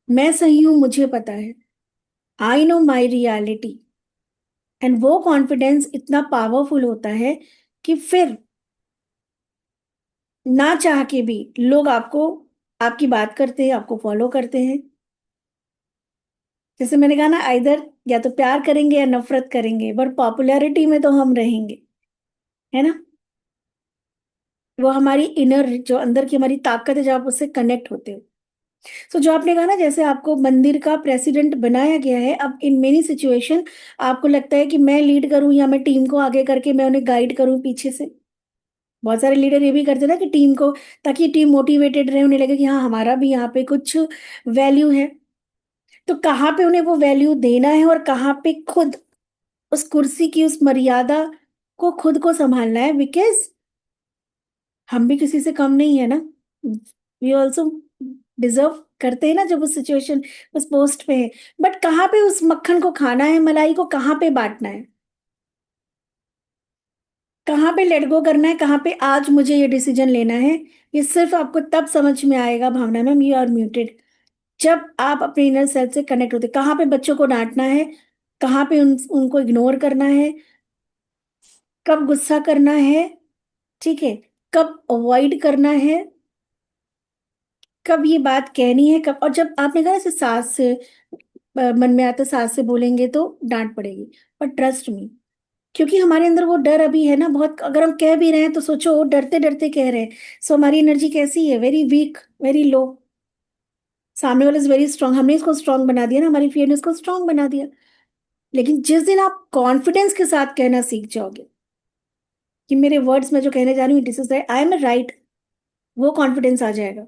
मैं सही हूं, मुझे पता है, I know my reality. And वो कॉन्फिडेंस इतना पावरफुल होता है कि फिर ना चाह के भी लोग आपको, आपकी बात करते हैं, आपको फॉलो करते हैं। जैसे मैंने कहा ना, इधर या तो प्यार करेंगे या नफरत करेंगे, पर पॉपुलैरिटी में तो हम रहेंगे, है ना। वो हमारी इनर जो अंदर की हमारी ताकत है, जब आप उससे कनेक्ट होते हो। सो जो आपने कहा ना, जैसे आपको मंदिर का प्रेसिडेंट बनाया गया है, अब इन मेनी सिचुएशन आपको लगता है कि मैं लीड करूं या मैं टीम को आगे करके मैं उन्हें गाइड करूं पीछे से। बहुत सारे लीडर ये भी करते हैं ना कि टीम को, ताकि टीम मोटिवेटेड रहे, उन्हें लगे कि हाँ हमारा भी यहाँ पे कुछ वैल्यू है। तो कहाँ पे उन्हें वो वैल्यू देना है और कहाँ पे खुद उस कुर्सी की उस मर्यादा को खुद को संभालना है, बिकॉज हम भी किसी से कम नहीं है ना। वी ऑल्सो डिजर्व करते हैं ना जब उस सिचुएशन, उस पोस्ट पे है। बट कहाँ पे उस मक्खन को खाना है, मलाई को कहाँ पे बांटना है, कहाँ पे लेट गो करना है, कहाँ पे आज मुझे ये डिसीजन लेना है, ये सिर्फ आपको तब समझ में आएगा भावना मैम, यू आर म्यूटेड, जब आप अपने इनर सेल्फ से कनेक्ट होते हैं। कहाँ पे बच्चों को डांटना है, कहाँ पे उनको इग्नोर करना है, कब गुस्सा करना है, ठीक है, कब अवॉइड करना है, कब ये बात कहनी है, कब। और जब आपने कहा जैसे सास से मन में आता है, सास से बोलेंगे तो डांट पड़ेगी, पर ट्रस्ट मी, क्योंकि हमारे अंदर वो डर अभी है ना बहुत। अगर हम कह भी रहे हैं तो सोचो वो डरते डरते कह रहे हैं, सो हमारी एनर्जी कैसी है, वेरी वीक, वेरी लो। सामने वाला इज वेरी स्ट्रांग, हमने इसको स्ट्रांग बना दिया ना, हमारी फियर ने इसको स्ट्रांग बना दिया। लेकिन जिस दिन आप कॉन्फिडेंस के साथ कहना सीख जाओगे कि मेरे वर्ड्स में जो कहने जा रही हूँ this is I am right, वो कॉन्फिडेंस आ जाएगा,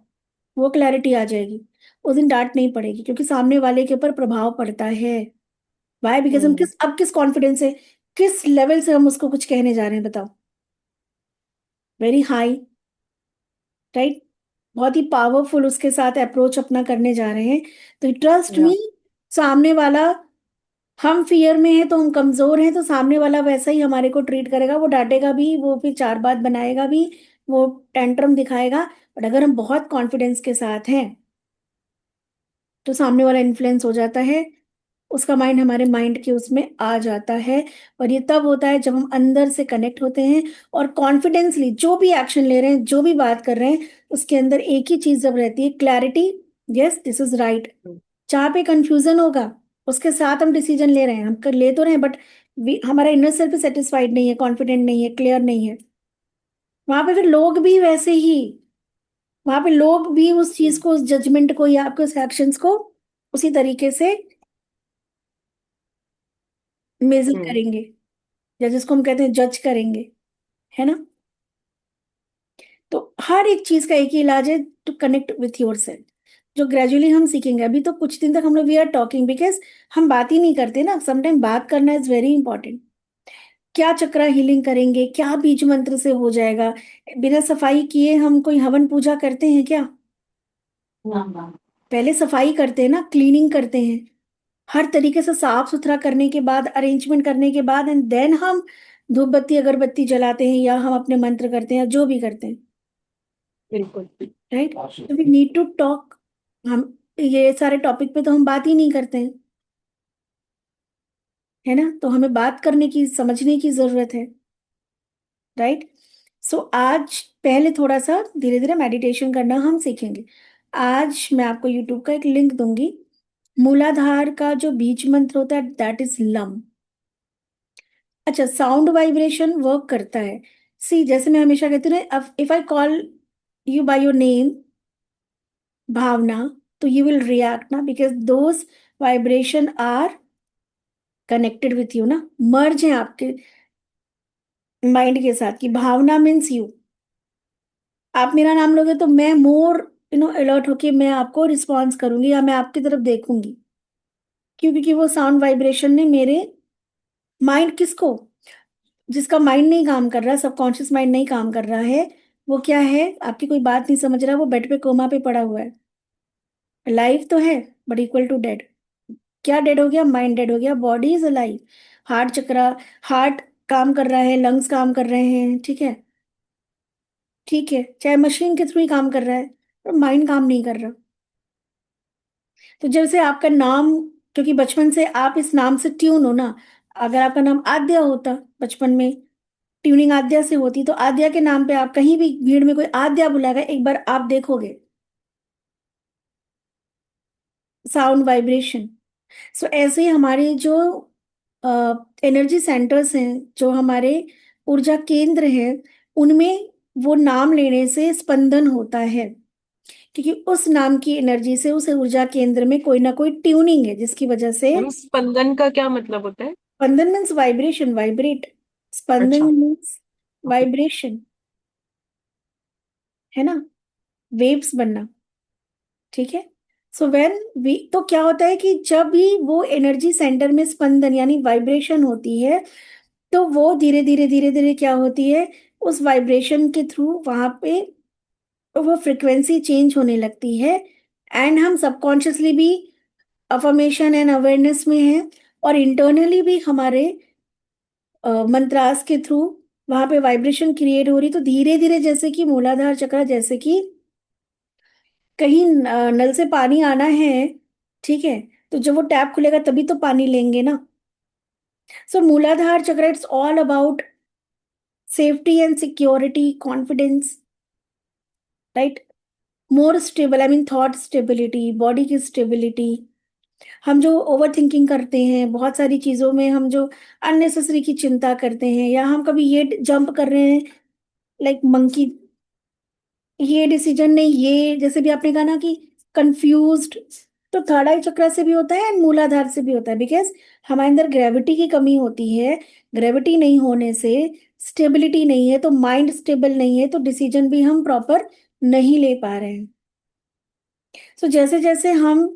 वो क्लैरिटी आ जाएगी। उस दिन डांट नहीं पड़ेगी, क्योंकि सामने वाले के ऊपर प्रभाव पड़ता है। वाई, बिकॉज हम हम्म। किस कॉन्फिडेंस से, किस लेवल से हम उसको कुछ कहने जा रहे हैं बताओ। Very high, right. बहुत ही पावरफुल उसके साथ अप्रोच अपना करने जा रहे हैं। तो ट्रस्ट या। मी, सामने वाला, हम फियर में हैं तो हम कमजोर हैं, तो सामने वाला वैसा ही हमारे को ट्रीट करेगा, वो डांटेगा भी, वो फिर चार बात बनाएगा भी, वो टेंट्रम दिखाएगा। बट अगर हम बहुत कॉन्फिडेंस के साथ हैं तो सामने वाला इन्फ्लुएंस हो जाता है, उसका माइंड हमारे माइंड के उसमें आ जाता है। और ये तब होता है जब हम अंदर से कनेक्ट होते हैं और कॉन्फिडेंसली जो भी एक्शन ले रहे हैं, जो भी बात कर रहे हैं, उसके अंदर एक ही चीज जब रहती है, clarity. Yes, this is right. जहाँ पे कंफ्यूजन होगा, उसके साथ हम डिसीजन ले रहे हैं, हम कर ले तो रहे हैं, बट हमारा इनर सेल्फ सेटिस्फाइड नहीं है, कॉन्फिडेंट नहीं है, क्लियर नहीं है, वहां पे फिर लोग भी वैसे ही, वहां पे लोग भी उस चीज को, उस जजमेंट को या आपके उस एक्शंस को उसी तरीके से मेजर हम्म। करेंगे, या जिसको हम कहते हैं जज करेंगे, है ना। तो हर एक चीज का एक ही इलाज है, to connect with your self, जो ग्रेजुअली हम सीखेंगे। अभी तो कुछ दिन तक हम लोग वी आर टॉकिंग, बिकॉज हम बात ही नहीं करते ना, समटाइम बात करना इज वेरी इंपॉर्टेंट। क्या चक्रा हीलिंग करेंगे, क्या बीज मंत्र से हो जाएगा, बिना सफाई किए हम कोई हवन पूजा करते हैं क्या? हाँ। पहले सफाई करते हैं ना, क्लीनिंग करते हैं, हर तरीके से साफ सुथरा करने के बाद, अरेंजमेंट करने के बाद, एंड देन हम धूप बत्ती अगरबत्ती जलाते हैं, या हम अपने मंत्र करते हैं, या जो भी करते हैं। बिल्कुल। राइट, तो वी नीड टू टॉक। हम ये सारे टॉपिक पे तो हम बात ही नहीं करते हैं, है ना, तो हमें बात करने की, समझने की जरूरत है। राइट। सो आज पहले थोड़ा सा धीरे धीरे मेडिटेशन करना हम सीखेंगे। आज मैं आपको यूट्यूब का एक लिंक दूंगी। मूलाधार का जो बीज मंत्र होता है, दैट इज लम। अच्छा, साउंड वाइब्रेशन वर्क करता है। सी, जैसे मैं हमेशा कहती हूँ ना, if I call you by your name Bhavna, तो यू विल रिएक्ट ना, because those vibration are connected with you ना, मर्ज है आपके माइंड के साथ, कि भावना मीन्स यू। आप मेरा नाम लोगे तो मैं मोर अलर्ट होके मैं आपको रिस्पॉन्स करूंगी, या मैं आपकी तरफ देखूंगी। क्यों? क्योंकि वो साउंड वाइब्रेशन ने मेरे माइंड, किसको, जिसका माइंड नहीं काम कर रहा, सबकॉन्शियस माइंड नहीं काम कर रहा है, वो क्या है, आपकी कोई बात नहीं समझ रहा, वो बेड पे कोमा पे पड़ा हुआ है। लाइफ तो है, बट इक्वल टू डेड। क्या डेड हो गया? माइंड डेड हो गया, body is alive. Heart chakra, heart काम कर रहा है, लंग्स काम कर रहे हैं, ठीक है, ठीक है, चाहे मशीन के थ्रू ही काम कर रहा है, पर माइंड काम नहीं कर रहा। तो जैसे आपका नाम, क्योंकि बचपन से आप इस नाम से ट्यून हो ना, अगर आपका नाम आद्या होता बचपन में, ट्यूनिंग आद्या से होती, तो आद्या के नाम पे आप कहीं भी भीड़ में कोई आद्या बुलाएगा, एक बार आप देखोगे साउंड वाइब्रेशन। सो ऐसे ही हमारे जो एनर्जी सेंटर्स हैं, जो हमारे ऊर्जा केंद्र हैं, उनमें वो नाम लेने से स्पंदन होता है, क्योंकि उस नाम की एनर्जी से उस ऊर्जा केंद्र में कोई ना कोई ट्यूनिंग है, जिसकी वजह से मैम, स्पंदन का क्या मतलब होता है? स्पंदन मीन्स वाइब्रेशन, वाइब्रेट। स्पंदन अच्छा। Means okay. वाइब्रेशन, है ना, वेव्स बनना, ठीक है। सो व्हेन वी, तो क्या होता है कि जब भी वो एनर्जी सेंटर में स्पंदन यानी वाइब्रेशन होती है, तो वो धीरे धीरे धीरे धीरे क्या होती है, उस वाइब्रेशन के थ्रू वहां पे वो फ्रिक्वेंसी चेंज होने लगती है, एंड हम सबकॉन्शियसली भी अफर्मेशन एंड अवेयरनेस में हैं, और इंटरनली भी हमारे मंत्रास के थ्रू वहां पे वाइब्रेशन क्रिएट हो रही, तो धीरे धीरे जैसे कि मूलाधार चक्र, जैसे कि कहीं नल से पानी आना है, ठीक है, तो जब वो टैप खुलेगा तभी तो पानी लेंगे ना। सो मूलाधार चक्र, it's all about safety and security, confidence, right, more stable, I mean thought stability, body की स्टेबिलिटी। हम जो ओवर थिंकिंग करते हैं बहुत सारी चीजों में, हम जो अननेसेसरी की चिंता करते हैं, या हम कभी ये जंप कर रहे हैं, लाइक मंकी, ये डिसीजन नहीं, ये जैसे भी आपने कहा ना कि कंफ्यूज्ड, तो थर्ड आई चक्र से भी होता है एंड मूलाधार से भी होता है, बिकॉज हमारे अंदर ग्रेविटी की कमी होती है। ग्रेविटी नहीं होने से स्टेबिलिटी नहीं है, तो माइंड स्टेबल नहीं है, तो डिसीजन भी हम प्रॉपर नहीं ले पा रहे हैं। तो जैसे जैसे हम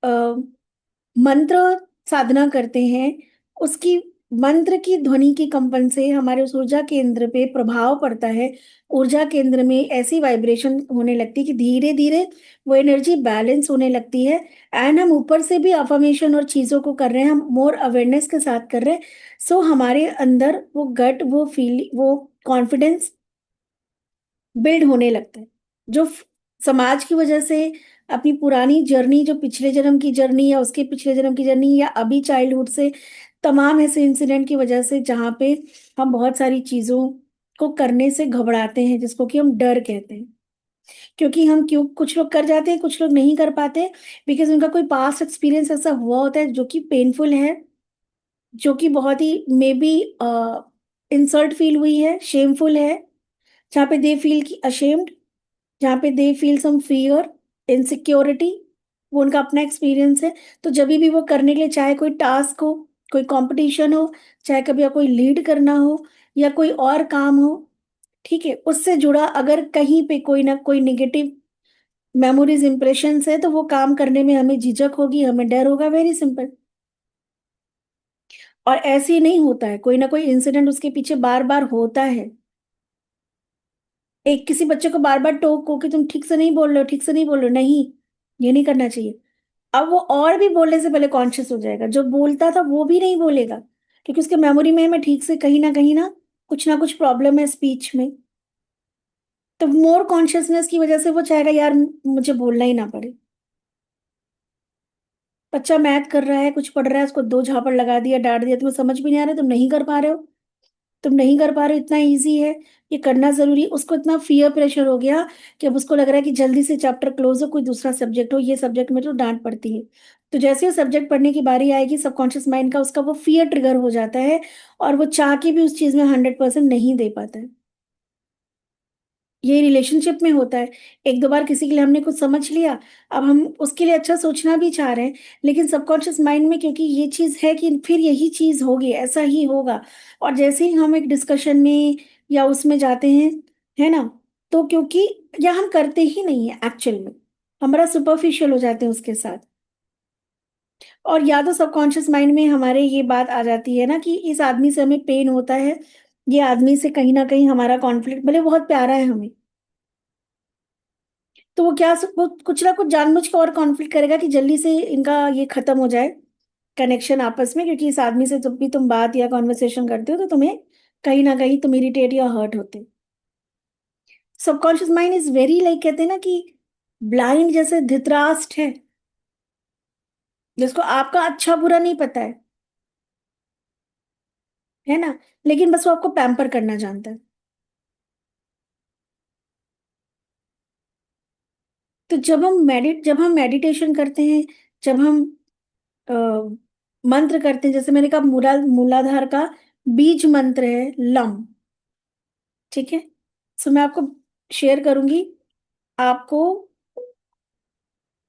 अ, मंत्र साधना करते हैं, उसकी मंत्र की ध्वनि की कंपन से हमारे उस ऊर्जा केंद्र पे प्रभाव पड़ता है। ऊर्जा केंद्र में ऐसी वाइब्रेशन होने लगती है कि धीरे धीरे वो एनर्जी बैलेंस होने लगती है, एंड हम ऊपर से भी अफर्मेशन और चीजों को कर रहे हैं, हम मोर अवेयरनेस के साथ कर रहे हैं। सो हमारे अंदर वो गट, वो फील, वो कॉन्फिडेंस बिल्ड होने लगता है, जो समाज की वजह से, अपनी पुरानी जर्नी, जो पिछले जन्म की जर्नी या उसके पिछले जन्म की जर्नी, या अभी चाइल्डहुड से, तमाम ऐसे इंसिडेंट की वजह से जहाँ पे हम बहुत सारी चीजों को करने से घबराते हैं, जिसको कि हम डर कहते हैं। क्योंकि हम क्यों, कुछ लोग कर जाते हैं, कुछ लोग नहीं कर पाते, बिकॉज उनका कोई पास्ट एक्सपीरियंस ऐसा हुआ होता है जो कि पेनफुल है, जो कि बहुत ही मे बी इंसल्ट फील हुई है, शेमफुल है, जहाँ पे दे फील की अशेम्ड, जहाँ पे they feel some fear, insecurity, वो उनका अपना एक्सपीरियंस है। तो जब भी वो करने के लिए, चाहे कोई टास्क हो, कोई कंपटीशन हो, चाहे कभी कोई लीड करना हो, या कोई और काम हो, ठीक है, उससे जुड़ा अगर कहीं पे कोई ना कोई निगेटिव मेमोरीज, इंप्रेशंस है, तो वो काम करने में हमें झिझक होगी, हमें डर होगा, वेरी सिंपल। और ऐसे ही नहीं होता है, कोई ना कोई इंसिडेंट उसके पीछे बार बार होता है। एक किसी बच्चे को बार बार टोको कि तुम ठीक से नहीं बोल रहे हो, ठीक से नहीं बोल रहे हो, नहीं, ये नहीं करना चाहिए। अब वो और भी बोलने से पहले कॉन्शियस हो जाएगा, जो बोलता था वो भी नहीं बोलेगा, क्योंकि उसके मेमोरी में मैं ठीक से कहीं ना कुछ प्रॉब्लम है स्पीच में। तो मोर कॉन्शियसनेस की वजह से वो चाहेगा यार मुझे बोलना ही ना पड़े। बच्चा मैथ कर रहा है, कुछ पढ़ रहा है, उसको दो झापड़ लगा दिया, डांट दिया, तुम्हें समझ भी नहीं आ रहा, तुम नहीं कर पा रहे हो, तुम नहीं कर पा रहे हो, इतना इजी है, ये करना जरूरी है। उसको इतना फियर प्रेशर हो गया कि अब उसको लग रहा है कि जल्दी से चैप्टर क्लोज हो, कोई दूसरा सब्जेक्ट हो, ये सब्जेक्ट में तो डांट पड़ती है। तो जैसे ही सब्जेक्ट पढ़ने की बारी आएगी, सबकॉन्शियस माइंड का उसका वो फियर ट्रिगर हो जाता है, और वो चाह के भी उस चीज में 100% नहीं दे पाता है। ये रिलेशनशिप में होता है। एक दो बार किसी के लिए हमने कुछ समझ लिया, अब हम उसके लिए अच्छा सोचना भी चाह रहे हैं, लेकिन सबकॉन्शियस माइंड में क्योंकि ये चीज है कि फिर यही चीज होगी, ऐसा ही होगा, और जैसे ही हम एक डिस्कशन में या उसमें जाते हैं, है ना, तो क्योंकि या हम करते ही नहीं है एक्चुअल में, हमारा सुपरफिशियल हो जाते हैं उसके साथ। और या तो सबकॉन्शियस माइंड में हमारे ये बात आ जाती है ना कि इस आदमी से हमें पेन होता है, ये आदमी से कहीं ना कहीं हमारा कॉन्फ्लिक्ट, भले बहुत प्यारा है हमें, तो वो क्या, वो कुछ ना कुछ जानबूझ के और कॉन्फ्लिक्ट करेगा कि जल्दी से इनका ये खत्म हो जाए, कनेक्शन आपस में, क्योंकि इस आदमी से जब भी तुम बात या कॉन्वर्सेशन करते हो तो तुम्हें कहीं ना कहीं तुम इरिटेट या हर्ट होते हो। Subconscious mind is very like, कहते हैं ना कि ब्लाइंड, जैसे धृतराष्ट्र है, जिसको आपका अच्छा बुरा नहीं पता है ना, लेकिन बस वो आपको पैम्पर करना जानता है। तो जब हम मेडिटेशन करते हैं, जब हम अ, मंत्र करते हैं, जैसे मैंने कहा मूलाधार का बीज मंत्र है लम, ठीक है। सो मैं आपको शेयर करूंगी, आपको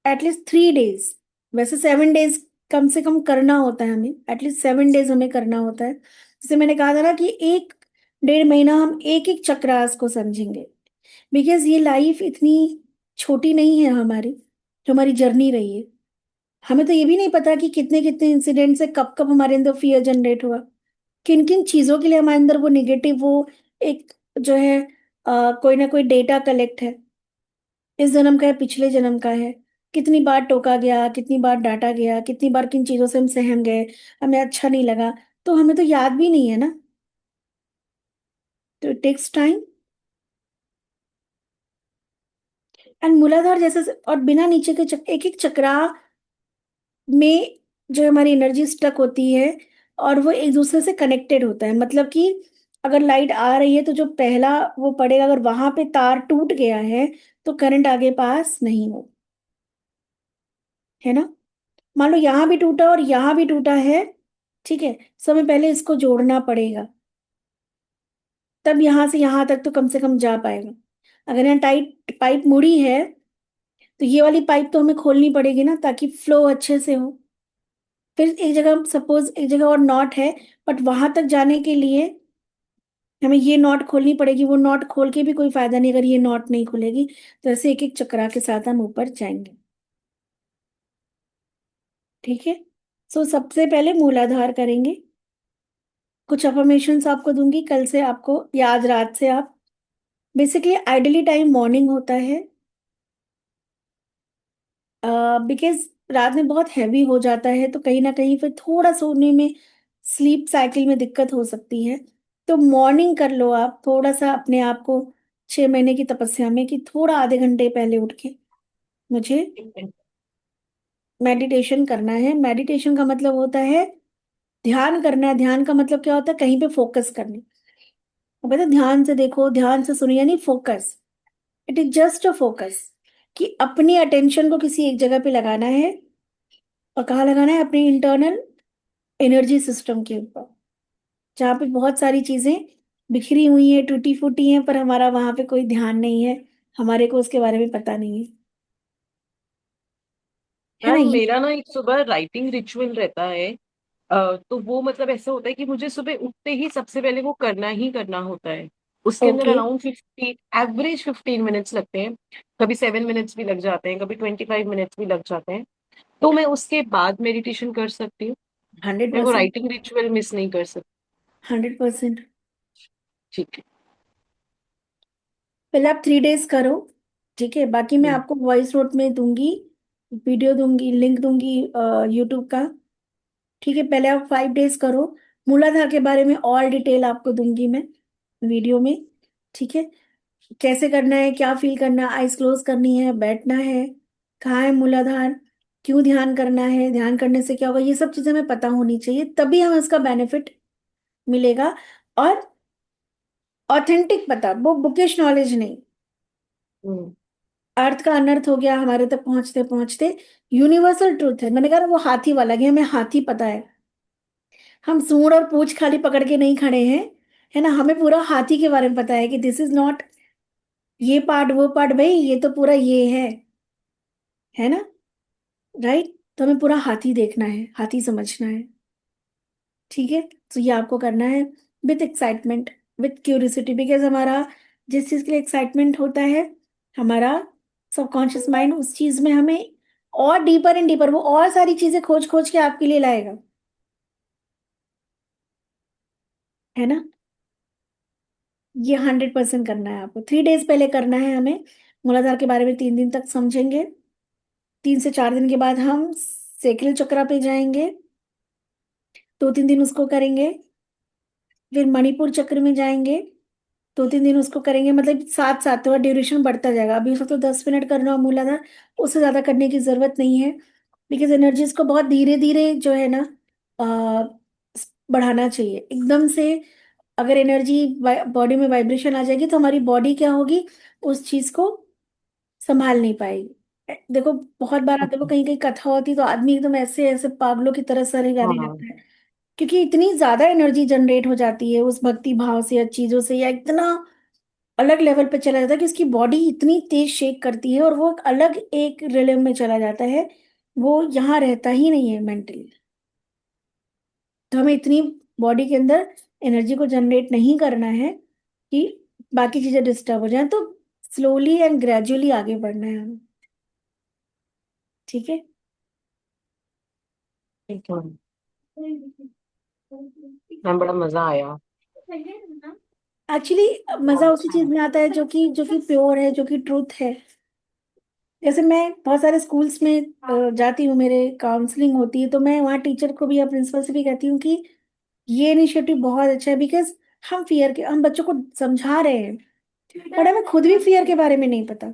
एटलीस्ट 3 डेज, वैसे 7 डेज कम से कम करना होता है हमें, एटलीस्ट 7 डेज हमें करना होता है। जैसे मैंने कहा था ना कि 1 डेढ़ महीना हम एक एक चक्रास को समझेंगे, बिकॉज ये लाइफ इतनी छोटी नहीं है हमारी, जो हमारी जर्नी रही है। हमें तो ये भी नहीं पता कि कितने कितने इंसिडेंट से कब कब हमारे अंदर फियर जनरेट हुआ, किन किन चीजों के लिए हमारे अंदर वो निगेटिव, वो एक जो है कोई ना कोई डेटा कलेक्ट है, इस जन्म का है, पिछले जन्म का है, कितनी बार टोका गया, कितनी बार डांटा गया, कितनी बार किन चीजों से हम सहम गए, हमें अच्छा नहीं लगा, तो हमें तो याद भी नहीं है ना। तो इट टेक्स टाइम। एंड मूलाधार जैसे और बिना नीचे के एक एक चक्रा में जो हमारी एनर्जी स्टक होती है, और वो एक दूसरे से कनेक्टेड होता है, मतलब कि अगर लाइट आ रही है तो जो पहला वो पड़ेगा, अगर वहां पे तार टूट गया है तो करंट आगे पास नहीं हो, है ना। मान लो यहाँ भी टूटा और यहाँ भी टूटा है, ठीक है, सो हमें पहले इसको जोड़ना पड़ेगा, तब यहाँ से यहाँ तक तो कम से कम जा पाएगा। अगर यहाँ टाइट पाइप मुड़ी है, तो ये वाली पाइप तो हमें खोलनी पड़ेगी ना, ताकि फ्लो अच्छे से हो। फिर एक जगह, सपोज एक जगह और नॉट है, बट वहां तक जाने के लिए हमें ये नॉट खोलनी पड़ेगी, वो नॉट खोल के भी कोई फायदा नहीं अगर ये नॉट नहीं खुलेगी। तो ऐसे एक एक चक्रा के साथ हम ऊपर जाएंगे, ठीक है। सो सबसे पहले मूलाधार करेंगे, कुछ अफर्मेशंस आपको दूंगी कल से, आपको याद रात से आप, बेसिकली आइडियली टाइम मॉर्निंग होता है, बिकॉज रात में बहुत हैवी हो जाता है, तो कहीं ना कहीं फिर थोड़ा सोने में, स्लीप साइकिल में दिक्कत हो सकती है। तो मॉर्निंग कर लो आप, थोड़ा सा अपने आप को 6 महीने की तपस्या में कि थोड़ा आधे घंटे पहले उठ के मुझे मेडिटेशन करना है। मेडिटेशन का मतलब होता है ध्यान करना है। ध्यान का मतलब क्या होता है? कहीं पे फोकस करना। अब पता है, ध्यान से देखो, ध्यान से सुनिए, नहीं focus. It is just a focus, कि अपनी अटेंशन को किसी एक जगह पे लगाना है। और कहाँ लगाना है? अपनी इंटरनल एनर्जी सिस्टम के ऊपर, जहाँ पे बहुत सारी चीजें बिखरी हुई हैं, टूटी फूटी हैं, पर हमारा वहां पे कोई ध्यान नहीं है, हमारे को उसके बारे में पता नहीं है। है ना मैम ये? मेरा ना एक सुबह राइटिंग रिचुअल रहता है। तो वो मतलब ऐसा होता है कि मुझे सुबह उठते ही सबसे पहले वो करना ही करना होता है। उसके अंदर ओके। अराउंड 15 मिनट्स लगते हैं। कभी 7 मिनट्स भी लग जाते हैं, कभी 25 मिनट्स भी लग जाते हैं। तो मैं उसके बाद मेडिटेशन कर सकती हूँ। हंड्रेड मैं वो परसेंट राइटिंग रिचुअल मिस नहीं कर सकती। 100%। ठीक है। पहले आप 3 डेज करो, ठीक है? बाकी मैं हम्म। आपको वॉइस नोट में दूंगी, वीडियो दूंगी, लिंक दूंगी यूट्यूब का। ठीक है, पहले आप 5 डेज करो। मूलाधार के बारे में और डिटेल आपको दूंगी मैं वीडियो में। ठीक है, कैसे करना है, क्या फील करना है, आइज क्लोज करनी है, बैठना है, कहाँ है मूलाधार, क्यों ध्यान करना है, ध्यान करने से क्या होगा, ये सब चीजें हमें पता होनी चाहिए, तभी हमें इसका बेनिफिट मिलेगा। और ऑथेंटिक पता, वो बुकिश नॉलेज नहीं। हम्म। अर्थ का अनर्थ हो गया हमारे तक पहुंचते पहुंचते। यूनिवर्सल ट्रूथ है, मैंने कहा ना, वो हाथी वाला कि हमें हाथी पता है। हम सूंड और पूंछ खाली पकड़ के नहीं खड़े हैं, है ना? हमें पूरा हाथी के बारे में पता है कि दिस इज नॉट ये पार्ट वो पार्ट, भाई ये तो पूरा ये है ना? राइट? तो हमें पूरा हाथी देखना है, हाथी समझना है। ठीक है, तो ये आपको करना है with excitement, with curiosity, because हमारा जिस चीज के लिए एक्साइटमेंट होता है, हमारा सबकॉन्शियस माइंड उस चीज में हमें और डीपर एंड डीपर, वो और सारी चीजें खोज खोज के आपके लिए लाएगा। है ना? ये 100% करना है आपको। 3 डेज पहले करना है हमें। मूलाधार के बारे में 3 दिन तक समझेंगे। 3 से 4 दिन के बाद हम सेकरल चक्रा पे जाएंगे, 2-3 दिन उसको करेंगे। फिर मणिपुर चक्र में जाएंगे, 2-3 दिन उसको करेंगे। मतलब साथ साथ थोड़ा ड्यूरेशन बढ़ता जाएगा। अभी उसको तो 10 मिनट करना हो मूलाधार, उससे ज्यादा करने की जरूरत नहीं है। बिकॉज एनर्जीज को बहुत धीरे धीरे जो है ना आ, बढ़ाना चाहिए एकदम से। अगर एनर्जी बॉडी में वाइब्रेशन आ जाएगी तो हमारी बॉडी क्या होगी, उस चीज को संभाल नहीं पाएगी। देखो, बहुत बार आप देखो अच्छा। कहीं कहीं कथा होती तो आदमी एकदम ऐसे ऐसे पागलों की तरह सर हिलाने हाँ। लगता है, क्योंकि इतनी ज्यादा एनर्जी जनरेट हो जाती है उस भक्ति भाव से या चीजों से, या इतना अलग लेवल पे चला जाता है कि उसकी बॉडी इतनी तेज शेक करती है और वो एक अलग एक रिलम में चला जाता है। वो यहाँ रहता ही नहीं है मेंटली। तो हमें इतनी बॉडी के अंदर एनर्जी को जनरेट नहीं करना है कि बाकी चीजें डिस्टर्ब हो जाएं। तो स्लोली एंड ग्रेजुअली आगे बढ़ना है हमें। ठीक है। ठीक है मैम, बड़ा मजा आया। एक्चुअली मजा बहुत उसी अच्छा चीज है। में आता है जो कि प्योर है, जो कि ट्रूथ है। जैसे मैं बहुत सारे स्कूल्स में जाती हूँ, मेरे काउंसलिंग होती है, तो मैं वहाँ टीचर को भी या प्रिंसिपल से भी कहती हूँ कि ये इनिशिएटिव बहुत अच्छा है। बिकॉज हम बच्चों को समझा रहे हैं, बट हमें खुद भी फियर के बारे में नहीं पता।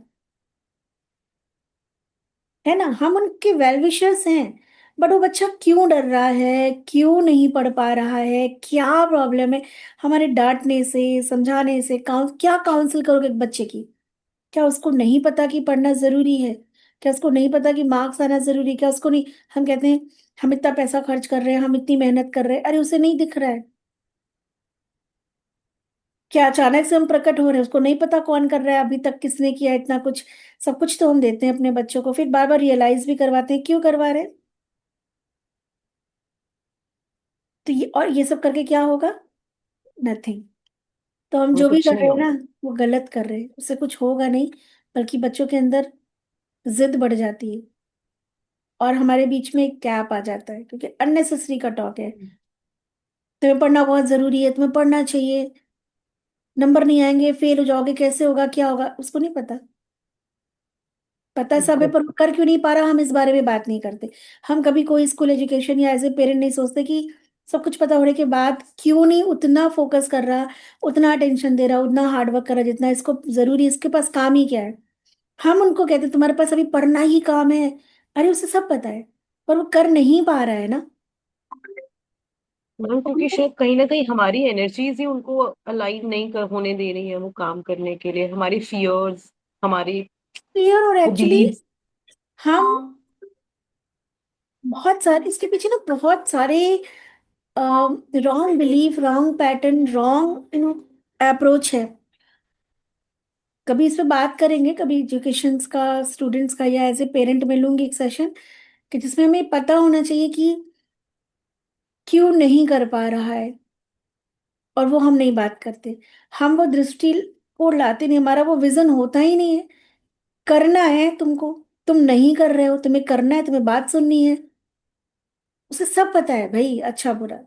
है ना? हम उनके वेल विशर्स हैं, बट वो बच्चा क्यों डर रहा है, क्यों नहीं पढ़ पा रहा है, क्या प्रॉब्लम है, हमारे डांटने से, समझाने से क्या काउंसिल करोगे एक बच्चे की? क्या उसको नहीं पता कि पढ़ना जरूरी है? क्या उसको नहीं पता कि मार्क्स आना जरूरी है? क्या उसको नहीं? हम कहते हैं हम इतना पैसा खर्च कर रहे हैं, हम इतनी मेहनत कर रहे हैं, अरे उसे नहीं दिख रहा है? क्या अचानक से हम प्रकट हो रहे हैं? उसको नहीं पता कौन कर रहा है, अभी तक किसने किया, इतना कुछ सब कुछ तो हम देते हैं अपने बच्चों को, फिर बार बार रियलाइज भी करवाते हैं क्यों करवा रहे हैं। तो ये और ये सब करके क्या होगा? नथिंग। तो हम जो भी कुछ कर नहीं रहे हैं होगा। ना, वो गलत कर रहे हैं, उससे कुछ होगा नहीं। बल्कि बच्चों के अंदर जिद बढ़ जाती है और हमारे बीच में एक गैप आ जाता है, क्योंकि अननेसेसरी का टॉक है। तुम्हें पढ़ना बहुत जरूरी है, तुम्हें पढ़ना चाहिए, नंबर नहीं आएंगे, फेल हो जाओगे, कैसे होगा, क्या होगा, उसको नहीं पता। पता सब है, बिल्कुल। पर वो कर क्यों नहीं पा रहा, हम इस बारे में बात नहीं करते। हम कभी कोई स्कूल एजुकेशन या एज ए पेरेंट नहीं सोचते कि सब कुछ पता होने के बाद क्यों नहीं उतना फोकस कर रहा, उतना अटेंशन दे रहा, उतना हार्डवर्क कर रहा जितना इसको जरूरी है? इसके पास काम ही क्या है? हम उनको कहते हैं तुम्हारे पास अभी पढ़ना ही काम है। अरे उसे सब पता है, पर वो कर नहीं पा रहा है ना। मैम क्योंकि शायद कहीं ना कहीं हमारी एनर्जीज ही उनको अलाइन नहीं होने दे रही है वो काम करने के लिए, हमारी फियर्स, हमारी क्लियर और वो एक्चुअली बिलीव्स। हम बहुत सारे इसके पीछे ना बहुत सारे wrong belief, wrong pattern, wrong approach है। कभी इस पे बात करेंगे, कभी एजुकेशन का, स्टूडेंट्स का, या एज ए पेरेंट में लूंगी एक सेशन कि जिसमें हमें पता होना चाहिए कि क्यों नहीं कर पा रहा है। और वो हम नहीं बात करते, हम वो दृष्टि को लाते नहीं, हमारा वो विजन होता ही नहीं है। करना है तुमको, तुम नहीं कर रहे हो, तुम्हें करना है, तुम्हें बात सुननी है। उसे सब पता है भाई, अच्छा बुरा।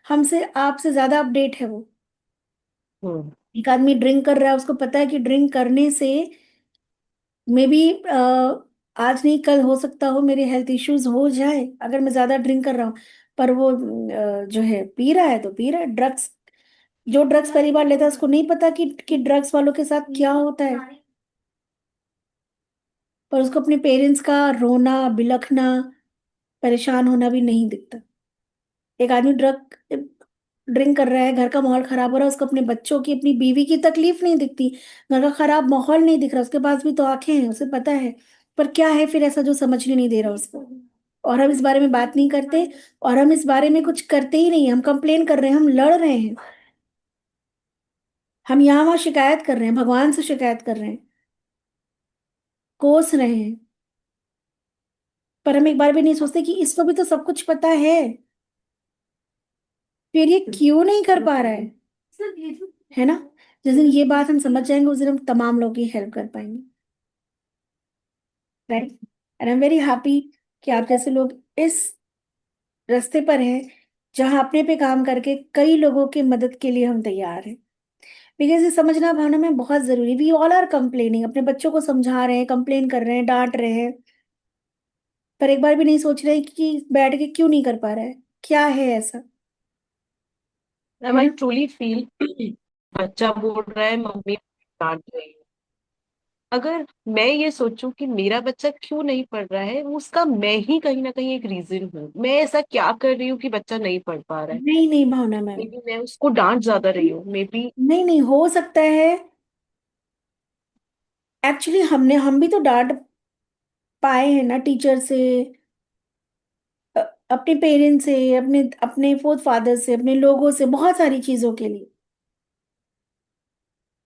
हमसे आपसे ज्यादा अपडेट है वो। हम्म। एक आदमी ड्रिंक कर रहा है, उसको पता है कि ड्रिंक करने से मे बी आज नहीं कल हो सकता हो मेरे हेल्थ इश्यूज हो जाए अगर मैं ज्यादा ड्रिंक कर रहा हूँ। पर वो जो है पी रहा है तो पी रहा है ड्रग्स। जो ड्रग्स पहली बार लेता है उसको नहीं पता कि ड्रग्स वालों के साथ क्या होता है। पर उसको अपने पेरेंट्स का रोना, बिलखना, परेशान होना भी नहीं दिखता। एक आदमी ड्रिंक कर रहा है, घर का माहौल खराब हो रहा है, उसको अपने बच्चों की, अपनी बीवी की तकलीफ नहीं दिखती, घर का खराब माहौल नहीं दिख रहा, उसके पास भी तो आंखें हैं, उसे पता है। पर क्या है फिर ऐसा जो समझने नहीं दे रहा उसको? और हम इस बारे में बात नहीं करते, और हम इस बारे में कुछ करते ही नहीं, हम कंप्लेन कर रहे हैं, हम लड़ रहे हैं, हम यहाँ वहां शिकायत कर रहे हैं, भगवान से शिकायत कर रहे हैं, कोस रहे हैं। पर हम एक बार भी नहीं सोचते कि इसको भी तो सब कुछ पता फिर ये क्यों नहीं कर पा रहा है ना? जिस दिन ये बात हम समझ जाएंगे उस दिन हम तमाम लोगों की हेल्प कर पाएंगे। Right. And I am very happy कि आप जैसे लोग इस रास्ते पर हैं जहां अपने पे काम करके कई लोगों की मदद के लिए हम तैयार हैं। बिकॉज ये समझना भावना में बहुत जरूरी, वी ऑल आर कंप्लेनिंग, अपने बच्चों को समझा रहे हैं, कंप्लेन कर रहे हैं, डांट रहे हैं, पर एक बार भी नहीं सोच रहे कि बैठ के क्यों नहीं कर पा रहा है, क्या है ऐसा। है आई ना? ट्रूली फील बच्चा बोल रहा है मम्मी डांट रही है, अगर मैं ये सोचूं कि मेरा बच्चा क्यों नहीं पढ़ रहा है, उसका मैं ही कहीं ना कहीं एक रीजन हूँ। मैं ऐसा क्या कर रही हूँ कि बच्चा नहीं पढ़ पा रहा है? नहीं नहीं भावना मैम, मे बी मैं उसको डांट ज्यादा रही हूँ, मे बी। नहीं नहीं हो सकता है। एक्चुअली हम भी तो डांट पाए हैं ना टीचर से, अ- अपने पेरेंट्स से, अपने अपने फोर्थ फादर से, अपने लोगों से, बहुत सारी चीजों के लिए।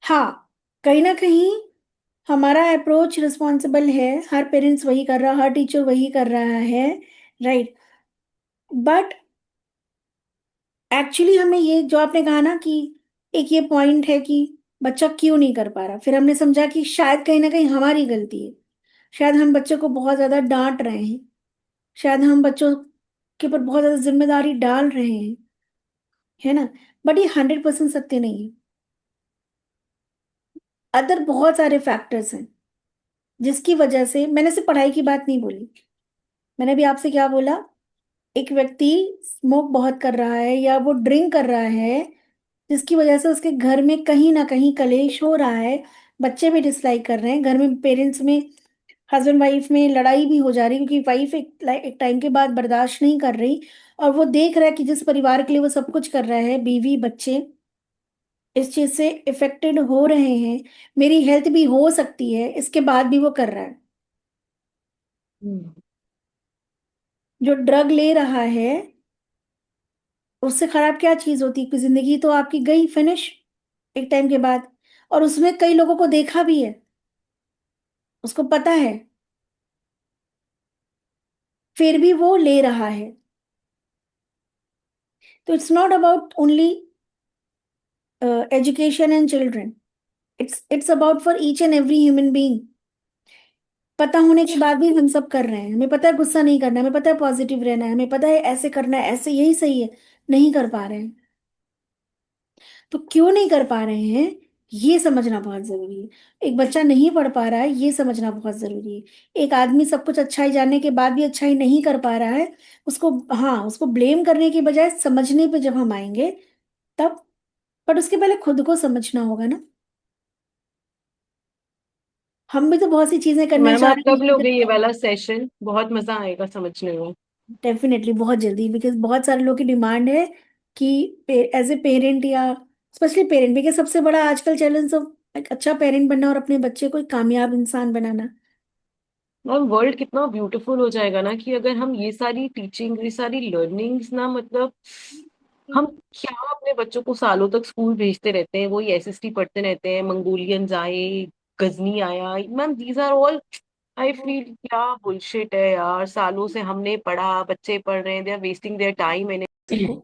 हाँ, कहीं ना कहीं हमारा अप्रोच रिस्पॉन्सिबल है, हर पेरेंट्स वही कर रहा, हर टीचर वही कर रहा है। राइट। बट एक्चुअली हमें ये जो आपने कहा ना कि एक ये पॉइंट है कि बच्चा क्यों नहीं कर पा रहा, फिर हमने समझा कि शायद कहीं ना कहीं हमारी गलती है। शायद हम बच्चों को बहुत ज्यादा डांट रहे हैं, शायद हम बच्चों के ऊपर बहुत ज्यादा जिम्मेदारी डाल रहे हैं, है ना? बट ये 100% सत्य नहीं है। अदर बहुत सारे फैक्टर्स हैं जिसकी वजह से, मैंने सिर्फ पढ़ाई की बात नहीं बोली। मैंने भी आपसे क्या बोला? एक व्यक्ति स्मोक बहुत कर रहा है या वो ड्रिंक कर रहा है, जिसकी वजह से उसके घर में कहीं ना कहीं कलेश हो रहा है, बच्चे भी डिसलाइक कर रहे हैं, घर में पेरेंट्स में, हस्बैंड वाइफ में लड़ाई भी हो जा रही क्योंकि वाइफ एक टाइम के बाद बर्दाश्त नहीं कर रही, और वो देख रहा है कि जिस परिवार के लिए वो सब कुछ कर रहा है, बीवी बच्चे इस चीज से इफेक्टेड हो रहे हैं, मेरी हेल्थ भी हो सकती है, इसके बाद भी वो कर रहा है। हम्म। जो ड्रग ले रहा है, उससे खराब क्या चीज होती है कि जिंदगी तो आपकी गई फिनिश एक टाइम के बाद। और उसने कई लोगों को देखा भी है, उसको पता है, फिर भी वो ले रहा है। तो it's not about only education and children, it's about for each and every human being. पता होने के बाद भी हम सब कर रहे हैं, हमें पता है गुस्सा नहीं करना है, हमें पता है पॉजिटिव रहना है, हमें पता है ऐसे करना है, ऐसे यही सही है, नहीं कर पा रहे हैं। तो क्यों नहीं कर पा रहे हैं? ये समझना बहुत जरूरी है। एक बच्चा नहीं पढ़ पा रहा है, ये समझना बहुत जरूरी है। एक आदमी सब कुछ अच्छाई जानने के बाद भी अच्छाई नहीं कर पा रहा है, उसको, हाँ, उसको ब्लेम करने की बजाय समझने पे जब हम आएंगे तब। बट उसके पहले खुद को समझना होगा ना। हम भी तो बहुत सी चीजें करने मैम जा आप रहे कब लोगे ये हैं। वाला सेशन? बहुत मजा आएगा समझने में। डेफिनेटली बहुत जल्दी, बिकॉज बहुत सारे लोगों की डिमांड है कि एज ए पेरेंट, या स्पेशली पेरेंट, बिकॉज सबसे बड़ा आजकल चैलेंज तो एक अच्छा पेरेंट बनना और अपने बच्चे को एक कामयाब इंसान बनाना। मैम वर्ल्ड कितना ब्यूटीफुल हो जाएगा ना, कि अगर हम ये सारी टीचिंग, ये सारी लर्निंग्स ना, मतलब हम क्या अपने बच्चों को सालों तक स्कूल भेजते रहते हैं, वही एसएसटी पढ़ते रहते हैं, मंगोलियंस आए, गजनी आया। Ma'am these are all, I feel क्या बुलशिट है यार। सालों से हमने पढ़ा, बच्चे पढ़ रहे हैं, they are wasting their time and देखो,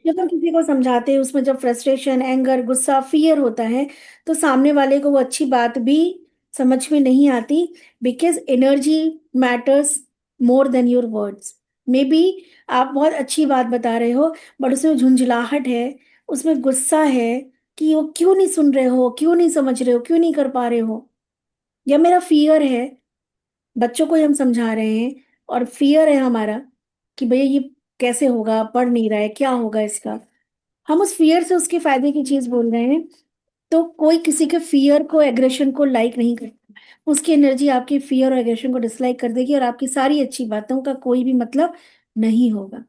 जब हम किसी को समझाते हैं उसमें जब फ्रस्ट्रेशन, एंगर, गुस्सा, फियर होता है, तो सामने वाले को वो अच्छी बात भी समझ में नहीं आती। Because energy matters more than your words. May be आप बहुत अच्छी बात बता रहे हो, बट उसमें झुंझलाहट है, उसमें गुस्सा है कि वो क्यों नहीं सुन रहे हो, क्यों नहीं समझ रहे हो, क्यों नहीं कर पा रहे हो। या मेरा फियर है, बच्चों को ही हम समझा रहे हैं और फियर है हमारा कि भैया ये कैसे होगा, पढ़ नहीं रहा है, क्या होगा इसका। हम उस फियर से उसके फायदे की चीज बोल रहे हैं। तो कोई किसी के फियर को, एग्रेशन को लाइक नहीं करता। उसकी एनर्जी आपकी फियर और एग्रेशन को डिसलाइक कर देगी और आपकी सारी अच्छी बातों का कोई भी मतलब नहीं होगा।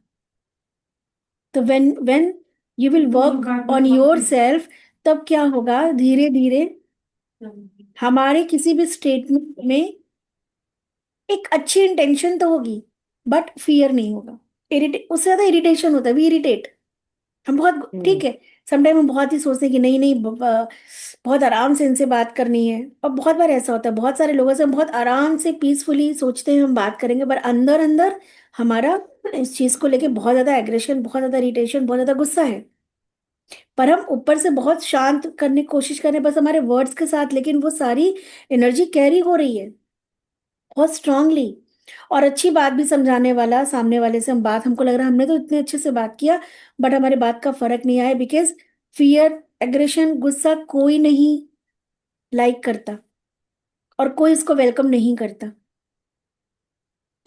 तो when when you will work on your self, तब क्या होगा, धीरे धीरे हमारे किसी भी स्टेटमेंट में एक अच्छी इंटेंशन तो होगी, बट फियर नहीं होगा। इरिटेट, उससे ज्यादा इरिटेशन होता है, वी इरिटेट। हम बहुत, ठीक है, समटाइम हम बहुत ही सोचते हैं कि नहीं नहीं, बहुत आराम से इनसे बात करनी है। और बहुत बार ऐसा होता है, बहुत सारे लोगों से हम बहुत आराम से पीसफुली सोचते हैं हम बात करेंगे, पर अंदर अंदर हमारा इस चीज को लेके बहुत ज्यादा एग्रेशन, बहुत ज्यादा इरिटेशन, बहुत ज्यादा गुस्सा है। पर हम ऊपर से बहुत शांत करने की कोशिश कर रहे हैं बस हमारे वर्ड्स के साथ, लेकिन वो सारी एनर्जी कैरी हो रही है बहुत स्ट्रांगली। और अच्छी बात भी समझाने वाला सामने वाले से हम बात, हमको लग रहा है हमने तो इतने अच्छे से बात किया, बट हमारे बात का फर्क नहीं आया, बिकॉज फियर, एग्रेशन, गुस्सा कोई नहीं लाइक करता और कोई इसको वेलकम नहीं करता।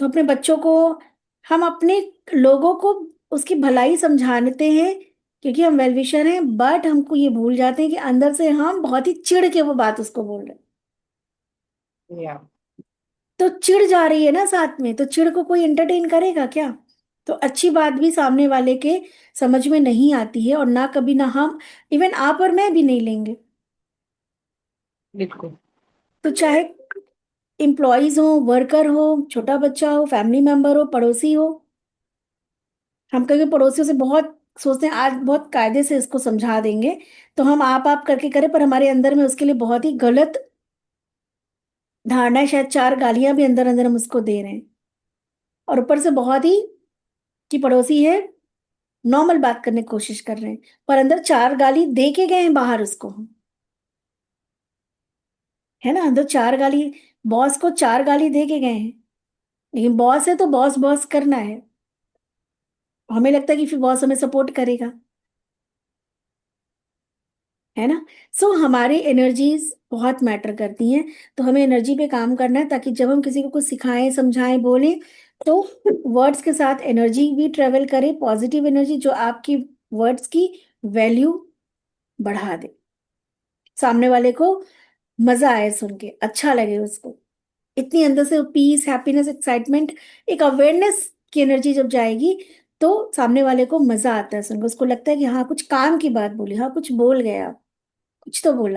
तो अपने बच्चों को, हम अपने लोगों को उसकी भलाई समझाते हैं क्योंकि हम वेलविशर हैं, बट हमको ये भूल जाते हैं कि अंदर से हम बहुत ही चिढ़ के वो बात उसको बोल रहे हैं। या तो चिढ़ जा रही है ना साथ में, तो चिढ़ को कोई एंटरटेन करेगा क्या। तो अच्छी बात भी सामने वाले के समझ में नहीं आती है, और ना कभी ना हम, इवन आप और मैं भी नहीं लेंगे। बिल्कुल। तो चाहे एम्प्लॉयज हो, वर्कर हो, छोटा बच्चा हो, फैमिली मेंबर हो, पड़ोसी हो, हम कभी पड़ोसियों से बहुत सोचते हैं आज बहुत कायदे से इसको समझा देंगे, तो हम आप करके करें, पर हमारे अंदर में उसके लिए बहुत ही गलत धारणा है, शायद चार गालियां भी अंदर अंदर हम उसको दे रहे हैं। और ऊपर से बहुत ही, कि पड़ोसी है, नॉर्मल बात करने की कोशिश कर रहे हैं, पर अंदर चार गाली दे के गए हैं बाहर उसको, है ना, अंदर चार गाली, बॉस को चार गाली दे के गए हैं। लेकिन बॉस है तो बॉस बॉस करना है, हमें लगता है कि फिर बॉस हमें सपोर्ट करेगा, है ना। सो हमारी एनर्जीज बहुत मैटर करती हैं। तो हमें एनर्जी पे काम करना है, ताकि जब हम किसी को कुछ सिखाएं, समझाएं, बोलें, तो वर्ड्स के साथ एनर्जी भी ट्रेवल करे, पॉजिटिव एनर्जी जो आपकी वर्ड्स की वैल्यू बढ़ा दे, सामने वाले को मजा आए सुन के, अच्छा लगे उसको। इतनी अंदर से पीस, हैप्पीनेस, एक्साइटमेंट, एक अवेयरनेस की एनर्जी जब जाएगी, तो सामने वाले को मजा आता है सुनकर, उसको लगता है कि हाँ कुछ काम की बात बोली, हाँ कुछ बोल गया, कुछ तो बोला।